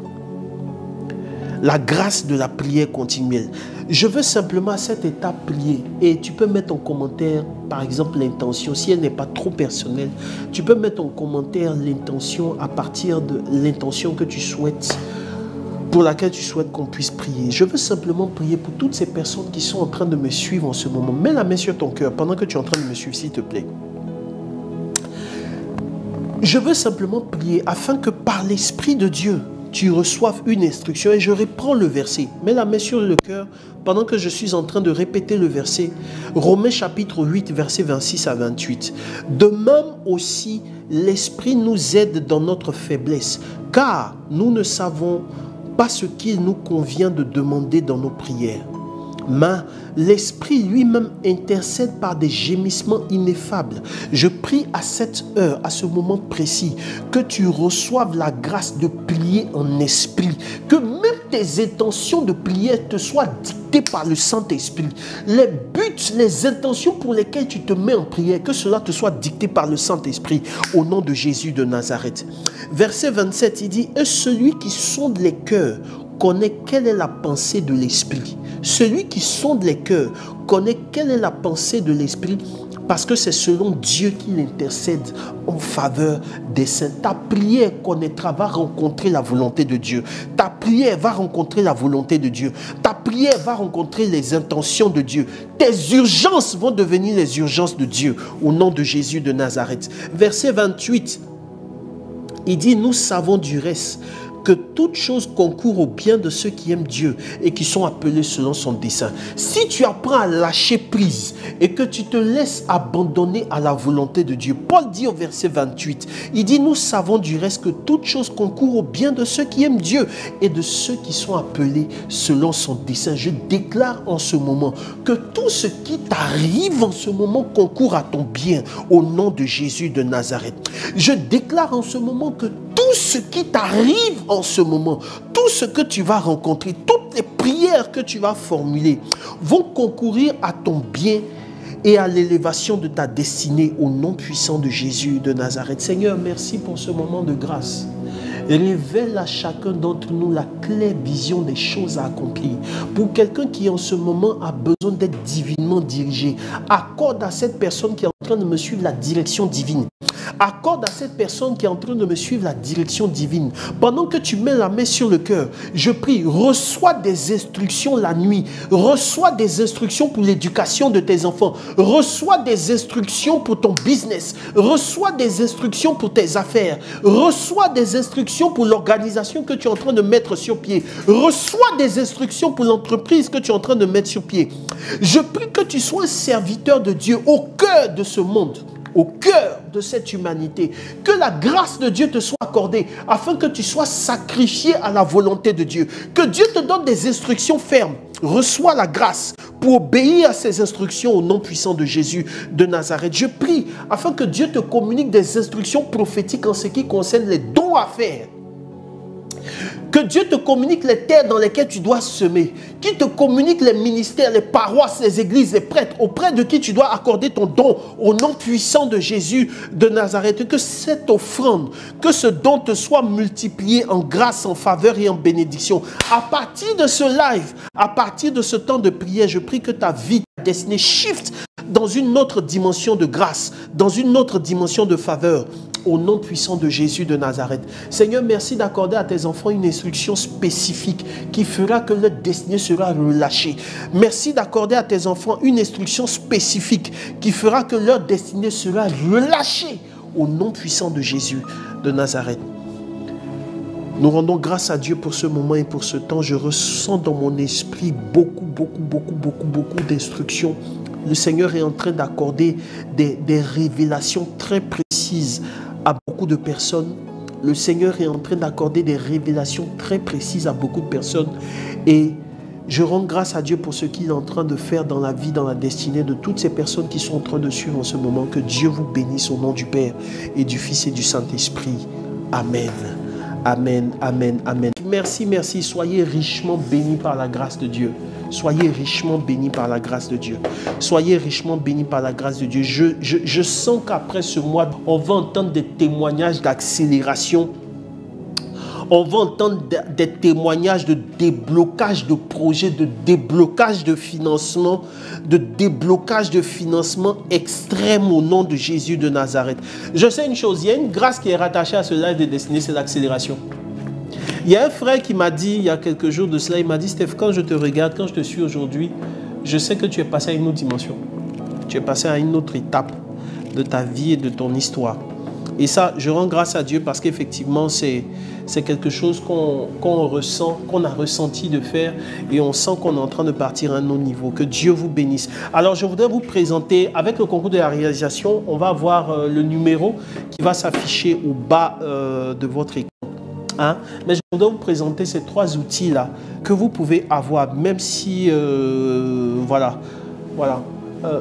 La grâce de la prière continuelle. Je veux simplement à cette étape prier. Et tu peux mettre en commentaire, par exemple, l'intention. Si elle n'est pas trop personnelle, tu peux mettre en commentaire l'intention à partir de l'intention que tu souhaites, pour laquelle tu souhaites qu'on puisse prier. Je veux simplement prier pour toutes ces personnes qui sont en train de me suivre en ce moment. Mets la main sur ton cœur pendant que tu es en train de me suivre, s'il te plaît. Je veux simplement prier afin que par l'Esprit de Dieu, tu reçoives une instruction. Et je reprends le verset. Mets la main sur le cœur pendant que je suis en train de répéter le verset. Romains chapitre 8, versets 26 à 28. De même aussi, l'Esprit nous aide dans notre faiblesse, car nous ne savons pas ce qu'il nous convient de demander dans nos prières. Mais l'Esprit lui-même intercède par des gémissements ineffables. Je prie à cette heure, à ce moment précis, que tu reçoives la grâce de prier en esprit. Que même tes intentions de prière te soient dictées par le Saint-Esprit. Les buts, les intentions pour lesquelles tu te mets en prière, que cela te soit dicté par le Saint-Esprit, au nom de Jésus de Nazareth. Verset 27, il dit, « Et celui qui sonde les cœurs connaît quelle est la pensée de l'Esprit. » Celui qui sonde les cœurs connaît quelle est la pensée de l'Esprit, parce que c'est selon Dieu qu'il intercède en faveur des saints. Ta prière connaîtra, va rencontrer la volonté de Dieu. Ta prière va rencontrer la volonté de Dieu. Ta prière va rencontrer les intentions de Dieu. Tes urgences vont devenir les urgences de Dieu, au nom de Jésus de Nazareth. Verset 28, il dit, nous savons du reste que toute chose concourt au bien de ceux qui aiment Dieu et qui sont appelés selon son dessein. Si tu apprends à lâcher prise et que tu te laisses abandonner à la volonté de Dieu, Paul dit au verset 28, il dit, nous savons du reste que toute chose concourt au bien de ceux qui aiment Dieu et de ceux qui sont appelés selon son dessein. Je déclare en ce moment que tout ce qui t'arrive en ce moment concourt à ton bien au nom de Jésus de Nazareth. Je déclare en ce moment que tout ce qui t'arrive en ce moment, tout ce que tu vas rencontrer, toutes les prières que tu vas formuler vont concourir à ton bien et à l'élévation de ta destinée au nom puissant de Jésus de Nazareth. Seigneur, merci pour ce moment de grâce. Révèle à chacun d'entre nous la claire vision des choses à accomplir. Pour quelqu'un qui en ce moment a besoin d'être divinement dirigé, accorde à cette personne qui est en train de me suivre la direction divine. Accorde à cette personne qui est en train de me suivre la direction divine. Pendant que tu mets la main sur le cœur, je prie, reçois des instructions la nuit. Reçois des instructions pour l'éducation de tes enfants. Reçois des instructions pour ton business. Reçois des instructions pour tes affaires. Reçois des instructions pour l'organisation que tu es en train de mettre sur pied. Reçois des instructions pour l'entreprise que tu es en train de mettre sur pied. Je prie que tu sois un serviteur de Dieu au cœur de ce monde, au cœur de cette humanité. Que la grâce de Dieu te soit accordée afin que tu sois sacrifié à la volonté de Dieu. Que Dieu te donne des instructions fermes. Reçois la grâce pour obéir à ces instructions au nom puissant de Jésus de Nazareth. Je prie afin que Dieu te communique des instructions prophétiques en ce qui concerne les dons à faire. Que Dieu te communique les terres dans lesquelles tu dois semer. Qu'il te communique les ministères, les paroisses, les églises, les prêtres auprès de qui tu dois accorder ton don au nom puissant de Jésus de Nazareth. Que cette offrande, que ce don te soit multiplié en grâce, en faveur et en bénédiction. À partir de ce live, à partir de ce temps de prière, je prie que ta vie, ta destinée shift dans une autre dimension de grâce, dans une autre dimension de faveur. Au nom puissant de Jésus de Nazareth. Seigneur, merci d'accorder à tes enfants une instruction spécifique qui fera que leur destinée sera relâchée. Merci d'accorder à tes enfants une instruction spécifique qui fera que leur destinée sera relâchée. Au nom puissant de Jésus de Nazareth. Nous rendons grâce à Dieu pour ce moment et pour ce temps. Je ressens dans mon esprit beaucoup d'instructions. Le Seigneur est en train d'accorder des révélations très précises à beaucoup de personnes. Le Seigneur est en train d'accorder des révélations très précises à beaucoup de personnes. Et je rends grâce à Dieu pour ce qu'il est en train de faire dans la vie, dans la destinée de toutes ces personnes qui sont en train de suivre en ce moment. Que Dieu vous bénisse au nom du Père et du Fils et du Saint-Esprit. Amen. Amen, amen, amen. Merci, merci. Soyez richement bénis par la grâce de Dieu. Soyez richement bénis par la grâce de Dieu. Soyez richement bénis par la grâce de Dieu. Je sens qu'après ce mois, on va entendre des témoignages d'accélération. On va entendre des témoignages de déblocage de projets, de déblocage de financement, extrême au nom de Jésus de Nazareth. Je sais une chose, il y a une grâce qui est rattachée à ce live de destinée, c'est l'accélération. Il y a un frère qui m'a dit, il y a quelques jours de cela, il m'a dit, Steph, quand je te regarde, quand je te suis aujourd'hui, je sais que tu es passé à une autre dimension. Tu es passé à une autre étape de ta vie et de ton histoire. Et ça, je rends grâce à Dieu parce qu'effectivement, c'est quelque chose qu'on ressent, qu'on a ressenti de faire et on sent qu'on est en train de partir à un autre niveau. Que Dieu vous bénisse. Alors, je voudrais vous présenter, avec le concours de la réalisation, on va avoir le numéro qui va s'afficher au bas de votre écran. Hein? Mais je voudrais vous présenter ces trois outils-là que vous pouvez avoir, même si, voilà.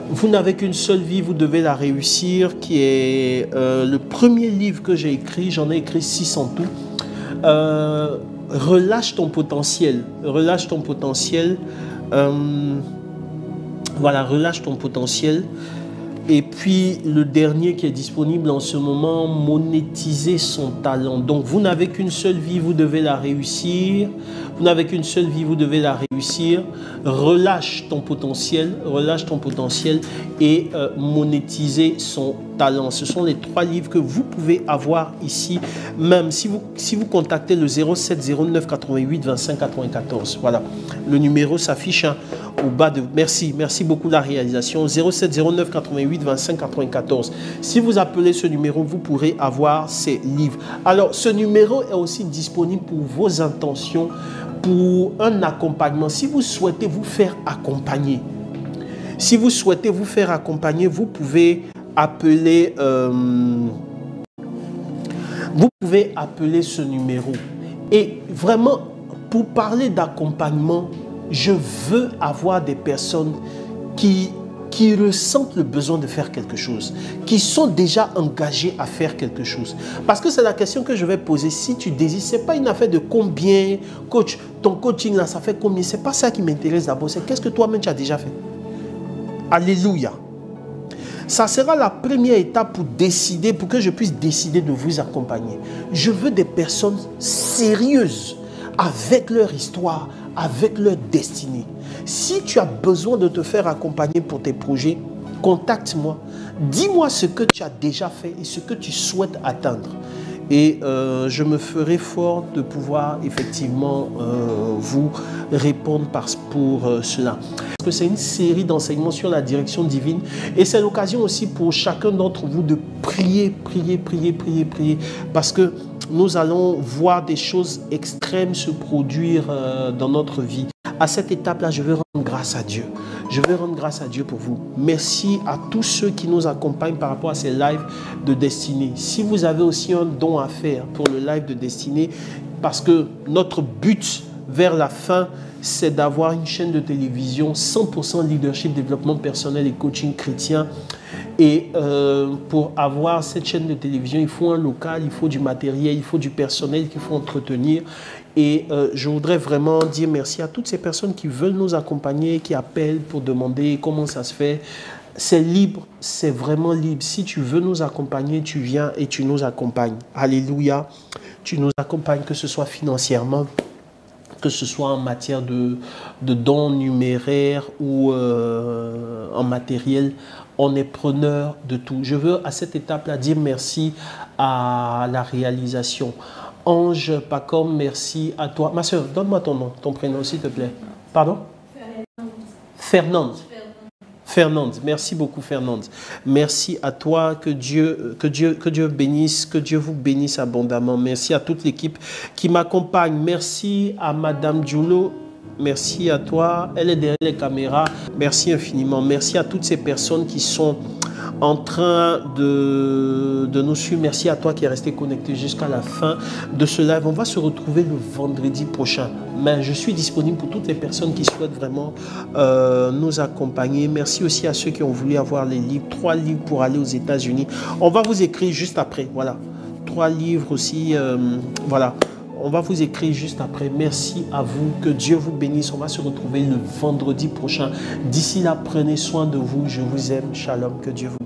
Vous n'avez qu'une seule vie, vous devez la réussir, qui est le premier livre que j'ai écrit, j'en ai écrit 6 en tout. Relâche ton potentiel, relâche ton potentiel. Voilà, relâche ton potentiel. Et puis le dernier qui est disponible en ce moment, monétiser son talent. Donc vous n'avez qu'une seule vie, vous devez la réussir. Vous n'avez qu'une seule vie, vous devez la réussir. Relâche ton potentiel et monétiser son talent. Ce sont les 3 livres que vous pouvez avoir ici, même si vous contactez le 07 09 88 25 94. Voilà, le numéro s'affiche au bas de... Merci beaucoup la réalisation. 07 09 88 25 94. Si vous appelez ce numéro, vous pourrez avoir ces livres. Alors, ce numéro est aussi disponible pour vos intentions, pour un accompagnement. Si vous souhaitez vous faire accompagner, vous pouvez appeler ce numéro. Et vraiment, pour parler d'accompagnement, je veux avoir des personnes qui ressentent le besoin de faire quelque chose, qui sont déjà engagées à faire quelque chose. Parce que c'est la question que je vais poser. Si tu désires, ce n'est pas une affaire de combien, coach, ton coaching là, ça fait combien? Ce n'est pas ça qui m'intéresse d'abord, c'est qu'est-ce que toi-même tu as déjà fait. Alléluia. Ça sera la première étape pour décider, pour que je puisse décider de vous accompagner. Je veux des personnes sérieuses, avec leur histoire, avec leur destinée. Si tu as besoin de te faire accompagner pour tes projets, contacte-moi. Dis-moi ce que tu as déjà fait et ce que tu souhaites atteindre. Et je me ferai fort de pouvoir effectivement vous répondre pour cela. Parce que c'est une série d'enseignements sur la direction divine et c'est l'occasion aussi pour chacun d'entre vous de prier, prier, prier, prier, prier. Parce que nous allons voir des choses extrêmes se produire dans notre vie. À cette étape-là, je veux rendre grâce à Dieu. Je veux rendre grâce à Dieu pour vous. Merci à tous ceux qui nous accompagnent par rapport à ces lives de destinée. Si vous avez aussi un don à faire pour le live de destinée, parce que notre but vers la fin, c'est d'avoir une chaîne de télévision 100% leadership, développement personnel et coaching chrétien. Et pour avoir cette chaîne de télévision, il faut un local, il faut du matériel, il faut du personnel qu'il faut entretenir. Et je voudrais vraiment dire merci à toutes ces personnes qui veulent nous accompagner, qui appellent pour demander comment ça se fait. C'est libre, c'est vraiment libre. Si tu veux nous accompagner, tu viens et tu nous accompagnes. Alléluia. Tu nous accompagnes, que ce soit financièrement, que ce soit en matière de dons numéraires ou en matériel. On est preneur de tout. Je veux à cette étape-là dire merci à la réalisation. Ange Pacom, merci à toi. Ma soeur, donne-moi ton nom, ton prénom s'il te plaît. Pardon? Fernande. Fernande, merci beaucoup Fernande. Merci à toi, que Dieu bénisse, que Dieu vous bénisse abondamment. Merci à toute l'équipe qui m'accompagne. Merci à Madame Dioulo. Merci à toi, elle est derrière les caméras. Merci infiniment. Merci à toutes ces personnes qui sont en train de nous suivre. Merci à toi qui est resté connecté jusqu'à la fin de ce live. On va se retrouver le vendredi prochain. Mais je suis disponible pour toutes les personnes qui souhaitent vraiment nous accompagner. Merci aussi à ceux qui ont voulu avoir les livres. 3 livres pour aller aux États-Unis. On va vous écrire juste après. Voilà. 3 livres aussi. Voilà. On va vous écrire juste après. Merci à vous. Que Dieu vous bénisse. On va se retrouver le vendredi prochain. D'ici là, prenez soin de vous. Je vous aime. Shalom. Que Dieu vous bénisse.